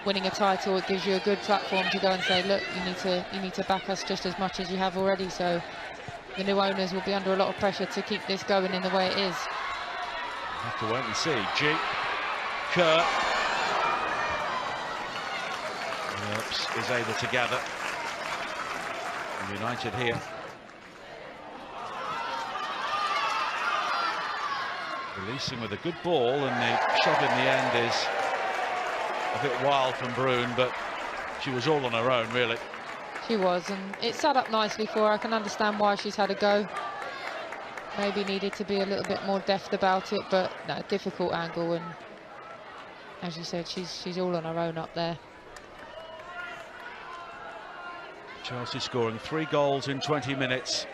winning a title, it gives you a good platform to go and say, look, you need to back us just as much as you have already. So the new owners will be under a lot of pressure to keep this going in the way it is. We'll have to wait and see. G. Kerr. Earps is able to gather. And United here. Releasing with a good ball, and the shot in the end is a bit wild from Brune, but she was all on her own, really. She was, and it sat up nicely for her. I can understand why she's had a go. Maybe needed to be a little bit more deft about it, but no, difficult angle, and as you said, she's all on her own up there. Chelsea scoring 3 goals in 20 minutes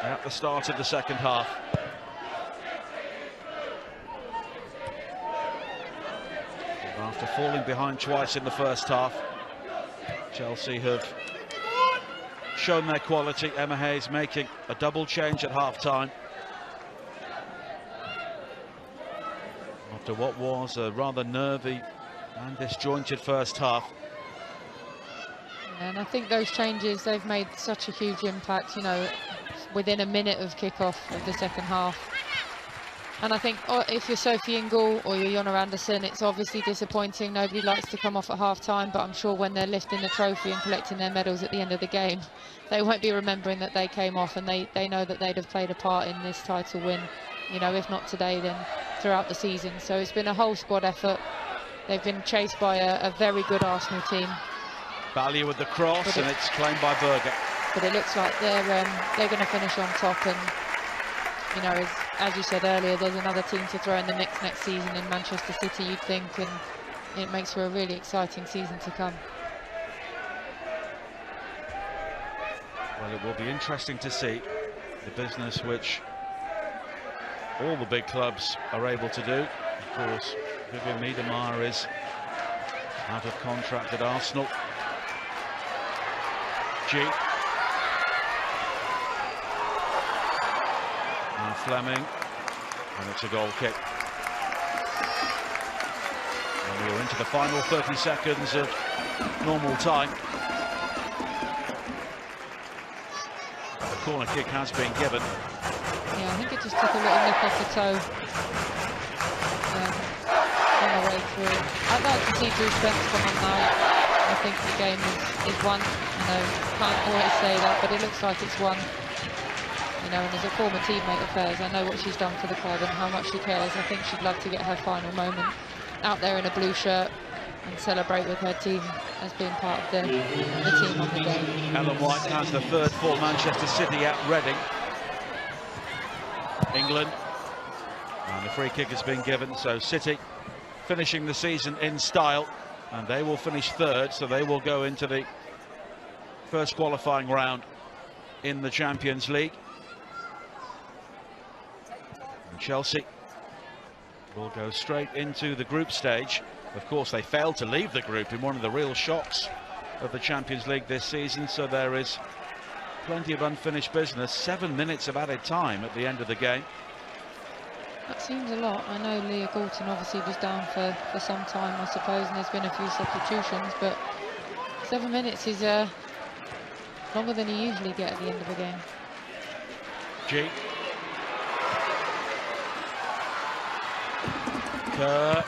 at the start of the second half. After falling behind twice in the first half, Chelsea have shown their quality. Emma Hayes making a double change at half-time after what was a rather nervy and disjointed first half. And I think those changes, they've made such a huge impact, you know, within a minute of kick-off of the second half. And I think if you're Sophie Ingle or you're Jonna Andersson, it's obviously disappointing. Nobody likes to come off at half-time, but I'm sure when they're lifting the trophy and collecting their medals at the end of the game, they won't be remembering that they came off, and they know that they'd have played a part in this title win, you know, if not today, then throughout the season. So it's been a whole squad effort. They've been chased by a very good Arsenal team. Ballier with the cross, and it's claimed by Berger. But it looks like they're going to finish on top, and you know, as you said earlier, there's another team to throw in the mix next season in Manchester City, you'd think, and it makes for a really exciting season to come. Well, it will be interesting to see the business which all the big clubs are able to do. Of course, Vivian Miedemar is out of contract at Arsenal. G. And Fleming, and it's a goal kick. And we're into the final 30 seconds of normal time. The corner kick has been given. Yeah, I think it just took a little nip off the toe on the way through. I'd like to see Drew Spence come on now. I think the game is won. I know, can't always say that, but it looks like it's won. You know, and as a former teammate of hers, I know what she's done for the club and how much she cares. I think she'd love to get her final moment out there in a blue shirt and celebrate with her team as being part of the team on the day. Ellen White has the third for Manchester City at Reading. England, and the free kick has been given, so City finishing the season in style, and they will finish third, so they will go into the first qualifying round in the Champions League. And Chelsea will go straight into the group stage. Of course, they failed to leave the group in one of the real shocks of the Champions League this season, so there is plenty of unfinished business. 7 minutes of added time at the end of the game. That seems a lot. I know Leah Galton obviously was down for some time, I suppose, and there's been a few substitutions, but 7 minutes is longer than you usually get at the end of a game. G. Kerr.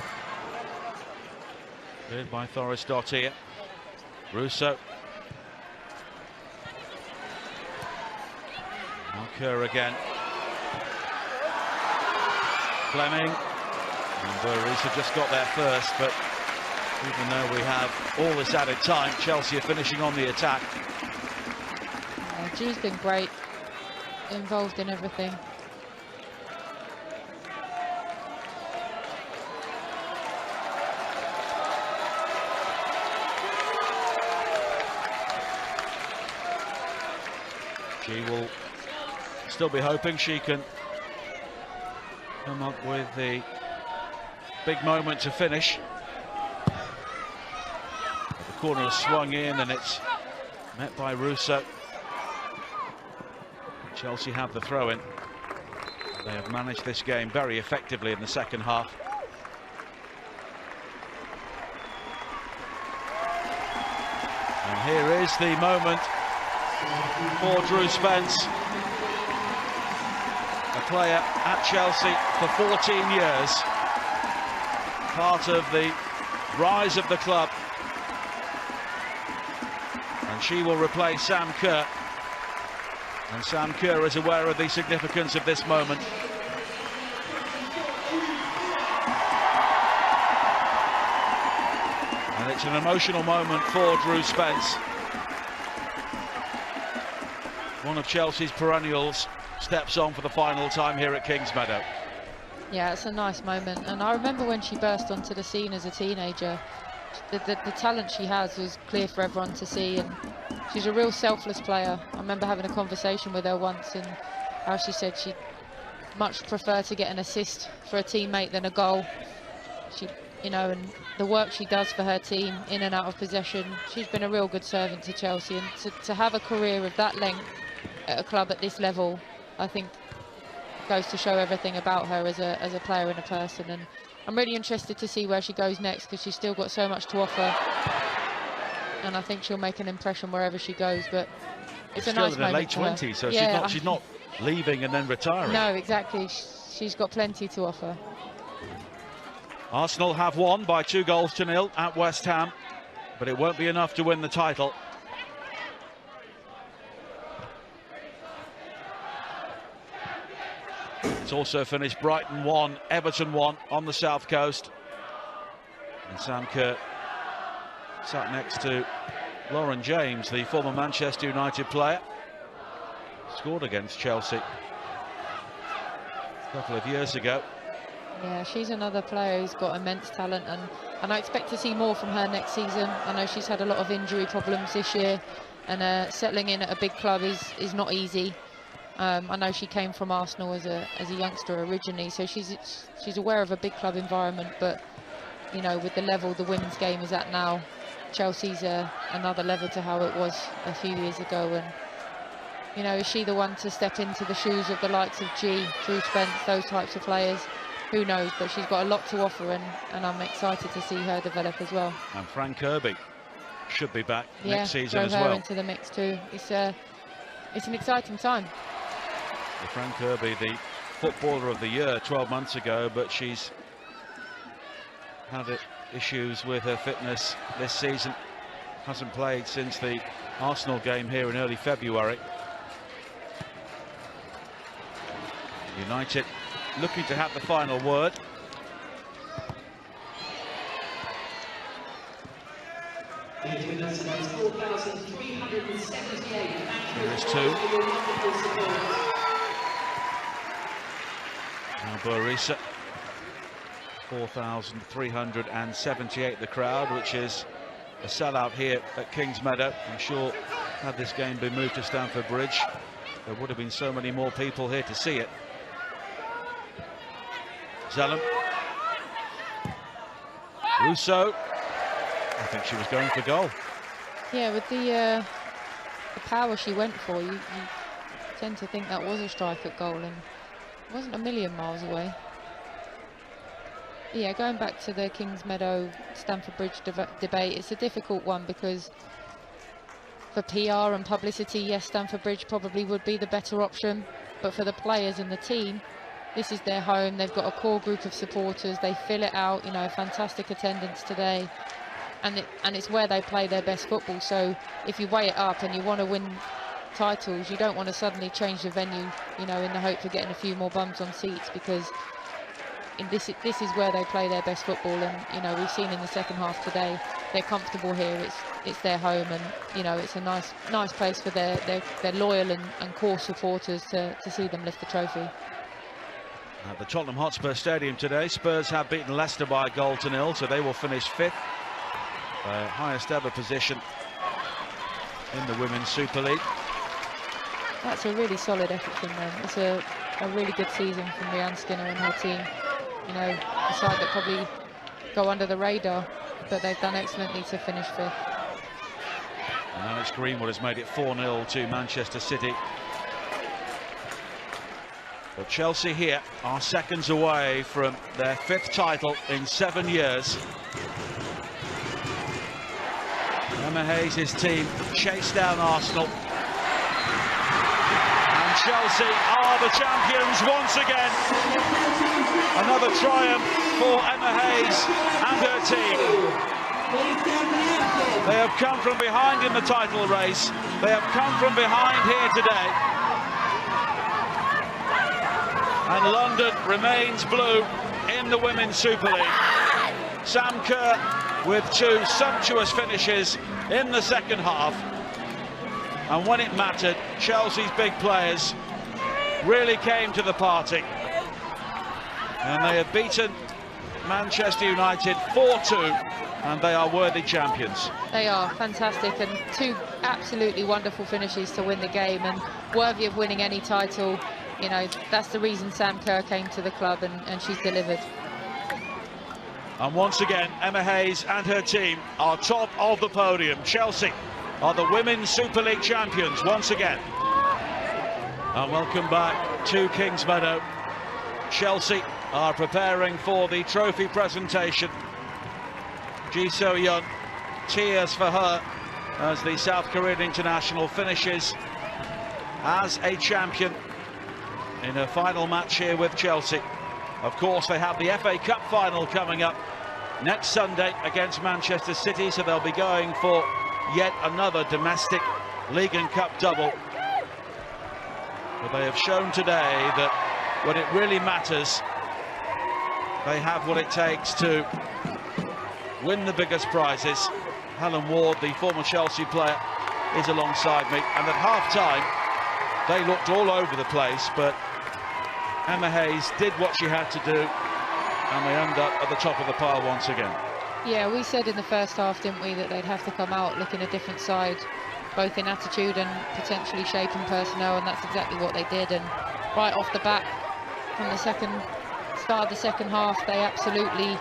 Cleared by Thorisdottir. Russo. Now Kerr again. Fleming. And Burisa just got there first, but even though we have all this added time, Chelsea are finishing on the attack. G's been great, involved in everything. She will still be hoping she can come up with the big moment to finish. The corner has swung in and it's met by Russo. Chelsea have the throw-in. They have managed this game very effectively in the second half. And here is the moment for Drew Spence, a player at Chelsea for 14 years, part of the rise of the club, and she will replace Sam Kerr, and Sam Kerr is aware of the significance of this moment. And it's an emotional moment for Drew Spence. One of Chelsea's perennials steps on for the final time here at Kingsmeadow. Yeah, it's a nice moment, and I remember when she burst onto the scene as a teenager, the talent she has was clear for everyone to see, and she's a real selfless player. I remember having a conversation with her once and how she said she'd much prefer to get an assist for a teammate than a goal. She, you know, and the work she does for her team in and out of possession, she's been a real good servant to Chelsea, and to have a career of that length at a club at this level, I think goes to show everything about her as a player and a person. And I'm really interested to see where she goes next, because she's still got so much to offer, and I think she'll make an impression wherever she goes. But it's a nice moment. Still in her late 20s, so yeah, she's not leaving and then retiring. No, exactly. She's got plenty to offer. Arsenal have won by 2-0 at West Ham, but it won't be enough to win the title. It's also finished Brighton 1, Everton 1 on the south coast. And Sam Kerr sat next to Lauren James, the former Manchester United player. Scored against Chelsea a couple of years ago. Yeah, she's another player who's got immense talent, and I expect to see more from her next season. I know she's had a lot of injury problems this year, and settling in at a big club is not easy. I know she came from Arsenal as a youngster originally, so she's aware of a big club environment. But you know, with the level the women's game is at now, Chelsea's another level to how it was a few years ago. And you know, is she the one to step into the shoes of the likes of Drew Spence, those types of players? Who knows? But she's got a lot to offer, and I'm excited to see her develop as well. And Fran Kirby should be back next season as well. well. Into the mix too. It's an exciting time. Fran Kirby, the footballer of the year 12 months ago, but she's had issues with her fitness this season. Hasn't played since the Arsenal game here in early February. United looking to have the final word. Here is 2. Now Burisa, 4,378 the crowd, which is a sellout here at Kingsmeadow. I'm sure had this game been moved to Stamford Bridge, there would have been so many more people here to see it. Zellum. Russo. I think she was going for goal. Yeah, with the the power she went for, you tend to think that was a strike at goal, and it wasn't a million miles away. Yeah, going back to the Kings Meadow Stamford Bridge debate, it's a difficult one because for PR and publicity, yes, Stamford Bridge probably would be the better option, but for the players and the team, this is their home. They've got a core group of supporters. They fill it out, you know, fantastic attendance today, and it's where they play their best football. So if you weigh it up and you want to win titles, you don't want to suddenly change the venue, you know, in the hope of getting a few more bums on seats, because this is where they play their best football. And you know, we've seen in the second half today, they're comfortable here. It's their home, and you know, it's a nice place for their loyal and core supporters to see them lift the trophy. At the Tottenham Hotspur Stadium today, Spurs have beaten Leicester by 1-0, so they will finish 5th, highest ever position in the Women's Super League. That's a really solid effort from them. It's a really good season from Rianne Skinner and her team. You know, a side that probably go under the radar, but they've done excellently to finish 5th. And Alex Greenwood has made it 4-0 to Manchester City. But Chelsea here are seconds away from their 5th title in 7 years. Emma Hayes' team chased down Arsenal. And Chelsea are the champions once again. Another triumph for Emma Hayes and her team. They have come from behind in the title race. They have come from behind here today. And London remains blue in the Women's Super League. Sam Kerr with 2 sumptuous finishes in the second half. And when it mattered, Chelsea's big players really came to the party. And they have beaten Manchester United 4-2, and they are worthy champions. They are fantastic, and 2 absolutely wonderful finishes to win the game, and worthy of winning any title. You know, that's the reason Sam Kerr came to the club, and she's delivered. And once again, Emma Hayes and her team are top of the podium. Chelsea are the Women's Super League champions once again. And welcome back to Kings Meadow. Chelsea are preparing for the trophy presentation. Ji So-yeon, tears for her as the South Korean international finishes as a champion in her final match here with Chelsea. Of course, they have the FA Cup final coming up next Sunday against Manchester City, so they'll be going for yet another domestic League and Cup double. But they have shown today that when it really matters, they have what it takes to win the biggest prizes. Helen Ward, the former Chelsea player, is alongside me, and at half-time they looked all over the place, but Emma Hayes did what she had to do, and they end up at the top of the pile once again. Yeah, we said in the first half, didn't we, that they'd have to come out looking a different side, both in attitude and potentially shape and personnel, and that's exactly what they did. And right off the bat, from the start of the second half, they absolutely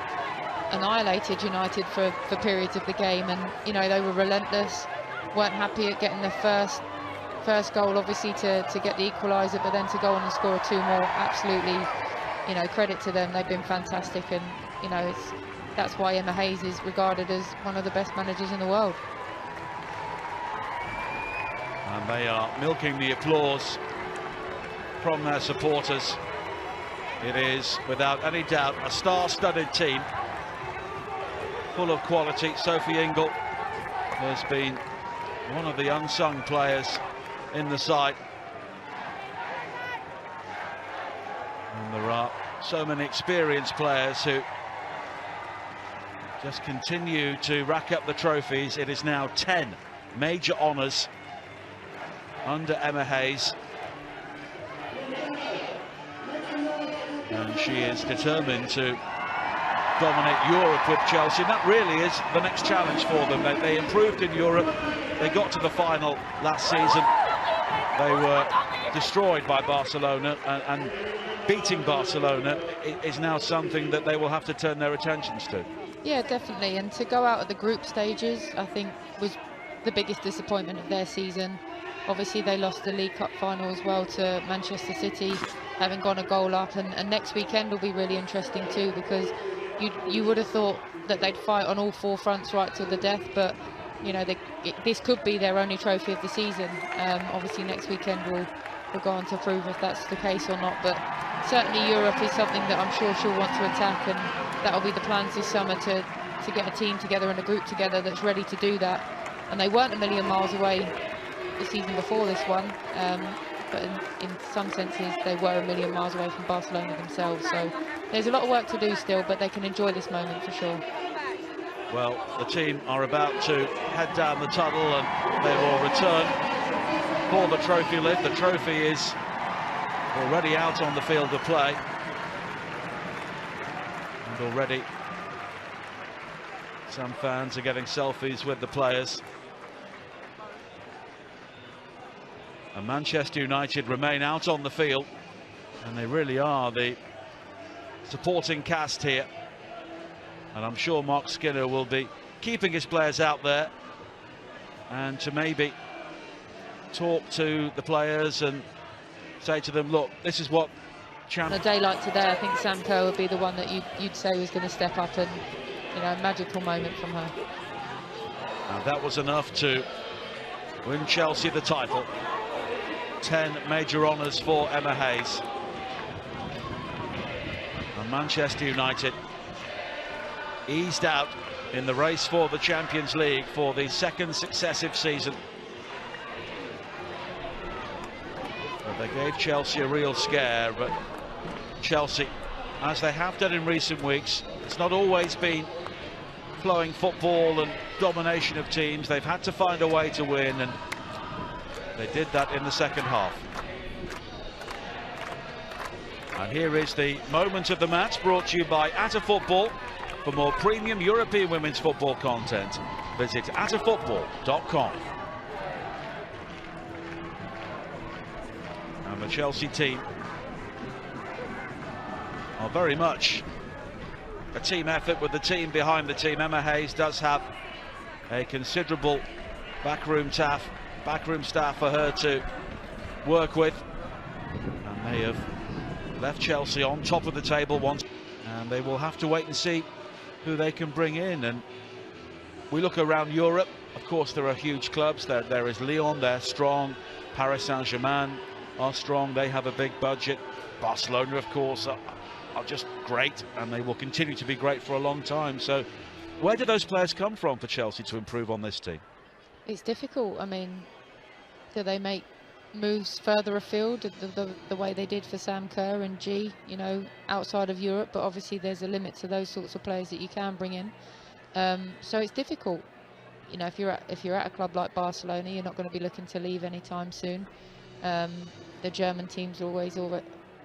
annihilated United for periods of the game, and you know, they were relentless, weren't happy at getting the first goal, obviously, to get the equaliser, but then to go on and score 2 more, absolutely, you know, credit to them. They've been fantastic, and you know, that's why Emma Hayes is regarded as one of the best managers in the world. And they are milking the applause from their supporters. It is, without any doubt, a star-studded team, full of quality. Sophie Ingle has been one of the unsung players in the side. And there are so many experienced players who just continue to rack up the trophies. It is now 10 major honours under Emma Hayes. And she is determined to dominate Europe with Chelsea. And that really is the next challenge for them. They improved in Europe. They got to the final last season. They were destroyed by Barcelona, and beating Barcelona is now something that they will have to turn their attentions to. Yeah, definitely. And to go out at the group stages, I think, was the biggest disappointment of their season. Obviously, they lost the League Cup final as well to Manchester City, having gone a goal up. And next weekend will be really interesting too, because you would have thought that they'd fight on all four fronts right till the death, but you know, this could be their only trophy of the season. Obviously, next weekend will go on to prove if that's the case or not. But certainly, Europe is something that I'm sure she'll want to attack, and that'll be the plans this summer to get a team together and a group together that's ready to do that. And they weren't a million miles away the season before this one, but in some senses they were a million miles away from Barcelona themselves. So there's a lot of work to do still, but they can enjoy this moment for sure. Well, the team are about to head down the tunnel and they will return for the trophy lift. The trophy is already out on the field of play, and already some fans are getting selfies with the players. And Manchester United remain out on the field, and they really are the supporting cast here. And I'm sure Mark Skinner will be keeping his players out there, and to maybe talk to the players and say to them, look, this is what on a day like today, I think Sam Kerr would be the one that you'd say was going to step up, and you know, a magical moment from her. And that was enough to win Chelsea the title. 10 major honours for Emma Hayes. And Manchester United eased out in the race for the Champions League for the second successive season. But they gave Chelsea a real scare, but Chelsea, as they have done in recent weeks, it's not always been flowing football and domination of teams. They've had to find a way to win, and they did that in the second half. And here is the moment of the match, brought to you by Atafootball. For more premium European women's football content, visit atafootball.com. And the Chelsea team are very much a team effort with the team behind the team. Emma Hayes does have a considerable backroom staff for her to work with, and they have left Chelsea on top of the table once, and they will have to wait and see who they can bring in. And we look around Europe, of course there are huge clubs. There is Lyon, they're strong. Paris Saint-Germain are strong, they have a big budget. Barcelona, of course, are just great, and they will continue to be great for a long time. So where do those players come from for Chelsea to improve on this team? It's difficult. I mean, do they make moves further afield the way they did for Sam Kerr and G, you know, outside of Europe? But obviously there's a limit to those sorts of players that you can bring in. So it's difficult. You know, if you're at a club like Barcelona, you're not going to be looking to leave anytime soon. The German teams are always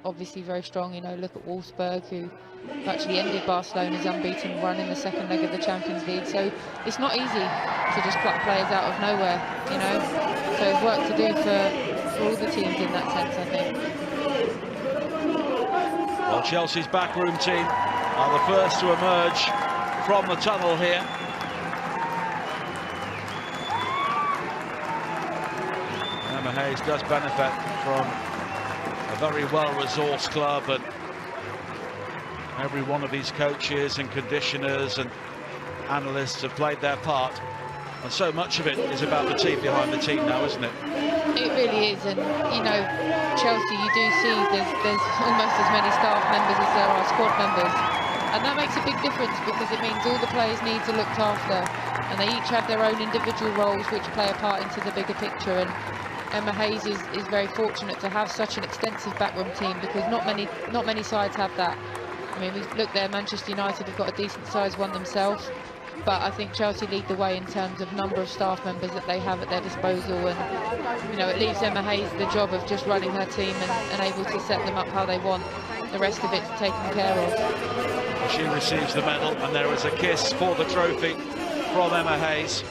obviously very strong. You know, look at Wolfsburg, who actually ended Barcelona's unbeaten run in the second leg of the Champions League. So it's not easy to just pluck players out of nowhere, you know. So there's work to do for all the teams in that sense, I think. Well, Chelsea's backroom team are the first to emerge from the tunnel here. Emma Hayes does benefit from a very well-resourced club, and every one of these coaches and conditioners and analysts have played their part, and so much of it is about the team behind the team now, isn't it? It really is. And you know, Chelsea, you do see there's almost as many staff members as there are squad members, and that makes a big difference, because it means all the players need to look after, and they each have their own individual roles which play a part into the bigger picture. And Emma Hayes is very fortunate to have such an extensive backroom team, because not many sides have that. I mean, we look there, Manchester United have got a decent sized one themselves, but I think Chelsea lead the way in terms of number of staff members that they have at their disposal. And you know, it leaves Emma Hayes the job of just running her team and able to set them up how they want. The rest of it's taken care of. She receives the medal, and there is a kiss for the trophy from Emma Hayes.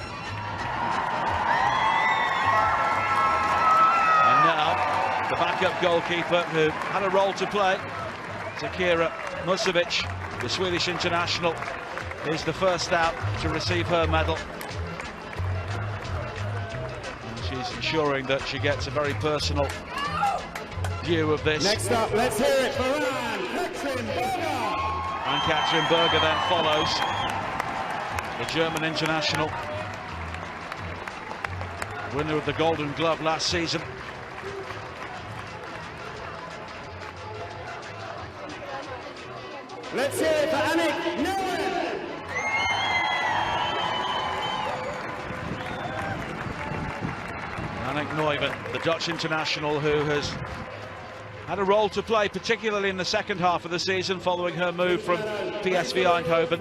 And now the backup goalkeeper, who had a role to play, Zakira Musovic, the Swedish international, is the first out to receive her medal. And she She's ensuring that she gets a very personal view of this. Next up, let's hear it for Katrin Berger. And Katrin Berger then follows, the German international, winner of the Golden Glove last season. Let's hear it for Annick Neumann. Annick Neumann, the Dutch international, who has had a role to play, particularly in the second half of the season, following her move from PSV Eindhoven.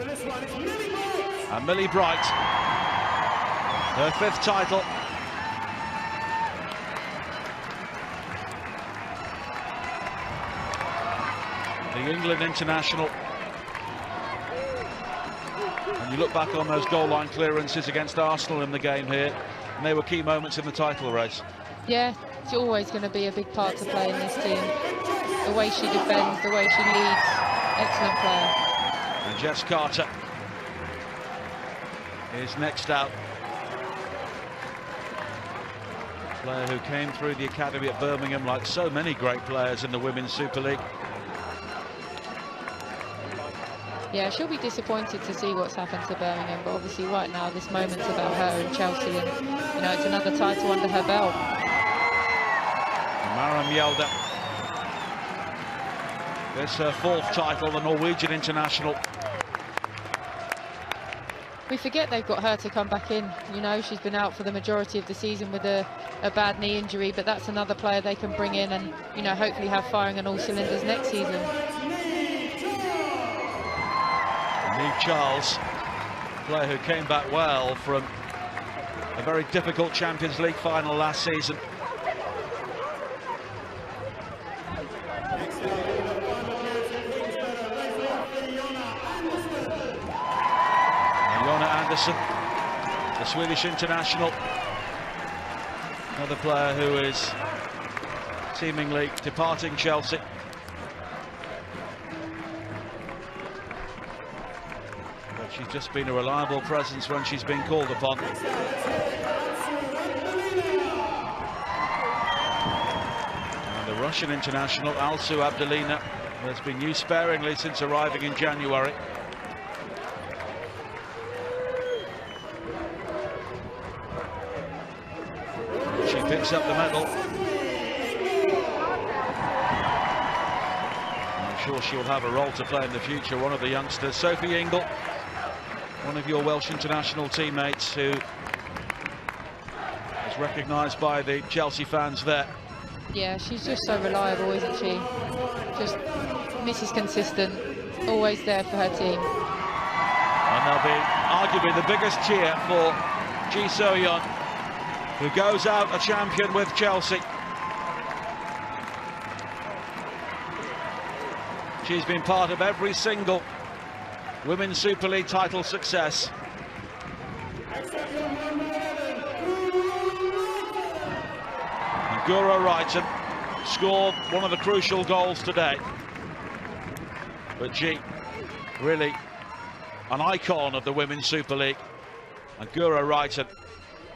And Millie Bright, her 5th title. The England international. And you look back on those goal line clearances against Arsenal in the game here, and they were key moments in the title race. Yeah, it's always going to be a big part to play in this team. The way she defends, the way she leads, excellent player. And Jess Carter is next out. A player who came through the academy at Birmingham like so many great players in the Women's Super League. Yeah, she'll be disappointed to see what's happened to Birmingham, but obviously right now this moment's about her and Chelsea, and you know, it's another title under her belt. Maren Mjelde. This her 4th title, the Norwegian international. We forget they've got her to come back in. You know, she's been out for the majority of the season with a bad knee injury, but that's another player they can bring in and, you know, hopefully have firing on all cylinders next season. Niamh Charles, player who came back well from a very difficult Champions League final last season. Anderson, the Swedish international, another player who is seemingly departing Chelsea. But she's just been a reliable presence when she's been called upon. And the Russian international, Alsu Abdelina, has been used sparingly since arriving in January. Picks up the medal. I'm sure she'll have a role to play in the future. One of the youngsters, Sophie Ingle, one of your Welsh international teammates, who is recognised by the Chelsea fans there. Yeah, she's just so reliable, isn't she? Just Mrs. Consistent, always there for her team. And there'll be arguably the biggest cheer for Ji So-yeon, who goes out a champion with Chelsea. She's been part of every single Women's Super League title success. And Guro Reiten scored one of the crucial goals today. But Ji, really an icon of the Women's Super League. And Guro Reiten,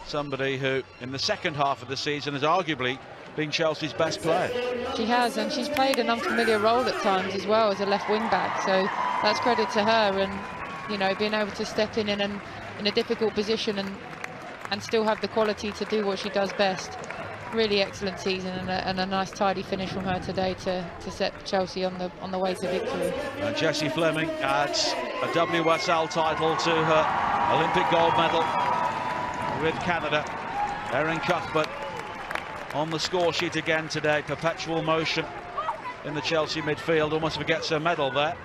somebody who in the second half of the season has arguably been Chelsea's best player. She has, and she's played an unfamiliar role at times as well as a left wing back, so that's credit to her, and you know, being able to step in a difficult position and still have the quality to do what she does best. Really excellent season, and a nice tidy finish from her today to set Chelsea on the way to victory. And Jessie Fleming adds a WSL title to her Olympic gold medal with Canada. Erin Cuthbert on the score sheet again today. Perpetual motion in the Chelsea midfield. Almost forgets her medal there.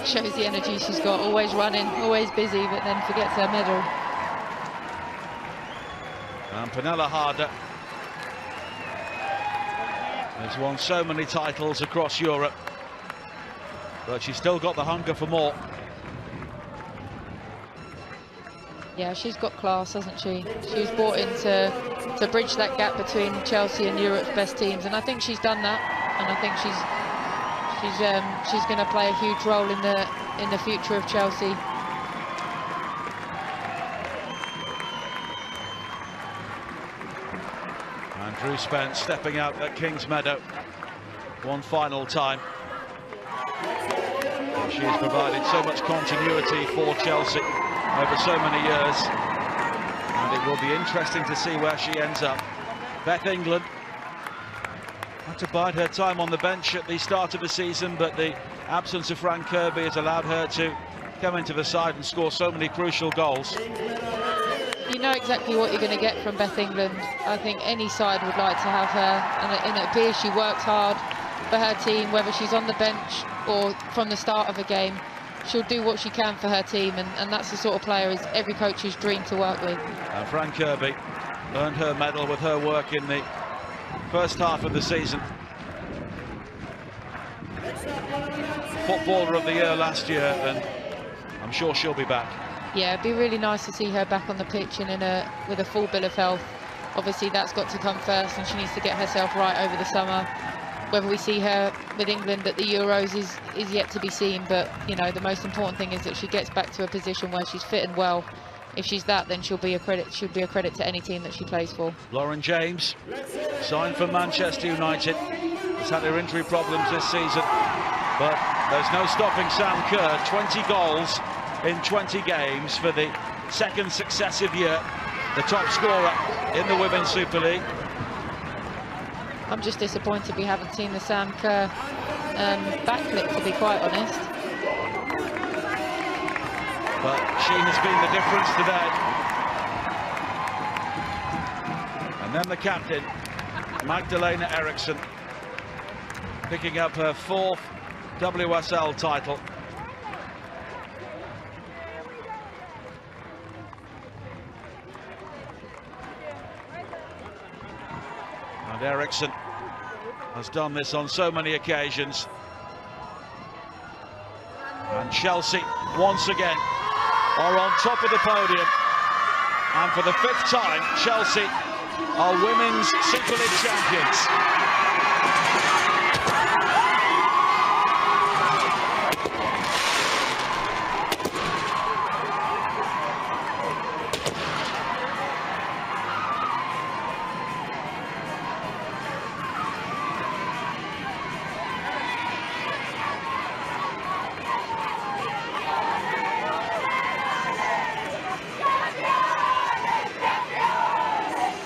Shows the energy she's got. Always running, always busy, but then forgets her medal. And Pernille Harder has won so many titles across Europe, but she's still got the hunger for more. Yeah, she's got class, hasn't she? She's brought in to bridge that gap between Chelsea and Europe's best teams, and I think she's done that. And I think she's going to play a huge role in the future of Chelsea. Drew Spence stepping out at Kings Meadow one final time. She has provided so much continuity for Chelsea over so many years, and it will be interesting to see where she ends up. Beth England had to bide her time on the bench at the start of the season, but the absence of Fran Kirby has allowed her to come into the side and score so many crucial goals. You know exactly what you're going to get from Beth England. I think any side would like to have her, and it appears she works hard for her team, whether she's on the bench or from the start of a game. She'll do what she can for her team, and that's the sort of player is every coach's dream to work with. And Fran Kirby earned her medal with her work in the first half of the season. Footballer of the Year last year, and I'm sure she'll be back. Yeah, it'd be really nice to see her back on the pitch and with a full bill of health. Obviously, that's got to come first, and she needs to get herself right over the summer. Whether we see her with England at the Euros is yet to be seen, but you know, the most important thing is that she gets back to a position where she's fit and well. If she's that, then she'll be a credit. She'll be a credit to any team that she plays for. Lauren James, signed for Manchester United, has had her injury problems this season, but there's no stopping Sam Kerr. 20 goals in 20 games for the second successive year, the top scorer in the Women's Super League. I'm just disappointed we haven't seen the Sam Kerr backflip, to be quite honest. But she has been the difference today. And then the captain, Magdalena Eriksson, picking up her 4th WSL title. And Eriksson has done this on so many occasions. And Chelsea, once again, are on top of the podium. And for the 5th time, Chelsea are Women's Super League champions.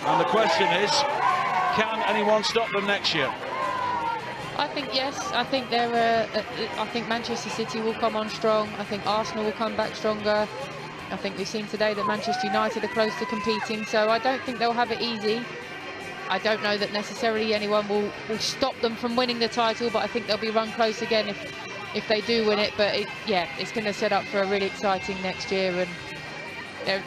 And the question is, can anyone stop them next year? I think yes. I think I think Manchester City will come on strong. I think Arsenal will come back stronger. I think we've seen today that Manchester United are close to competing, so I don't think they'll have it easy. I don't know that necessarily anyone will stop them from winning the title, but I think they'll be run close again if they do win it. But yeah, it's going to set up for a really exciting next year, and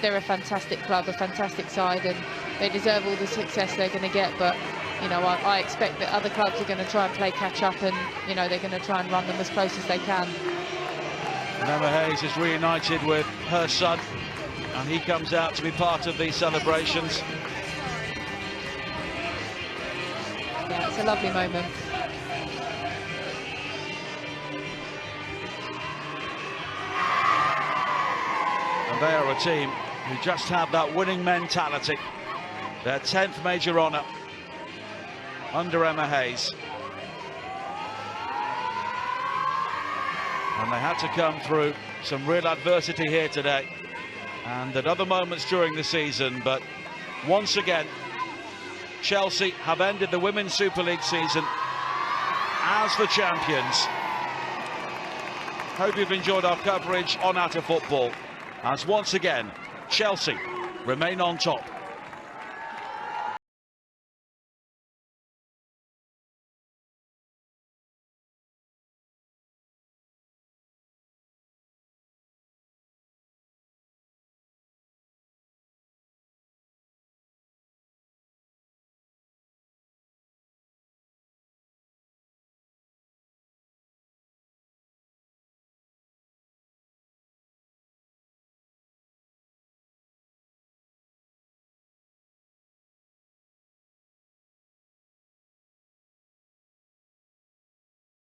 they're a fantastic club, a fantastic side, and they deserve all the success they're going to get. But you know, I expect that other clubs are going to try and play catch up, and you know, they're going to try and run them as close as they can. And Emma Hayes is reunited with her son, and he comes out to be part of these celebrations. Yeah, it's a lovely moment. And they are a team who just have that winning mentality. Their 10th major honour under Emma Hayes. And they had to come through some real adversity here today, and at other moments during the season, but once again, Chelsea have ended the Women's Super League season as the champions. Hope you've enjoyed our coverage on Out of Football, as once again, Chelsea remain on top.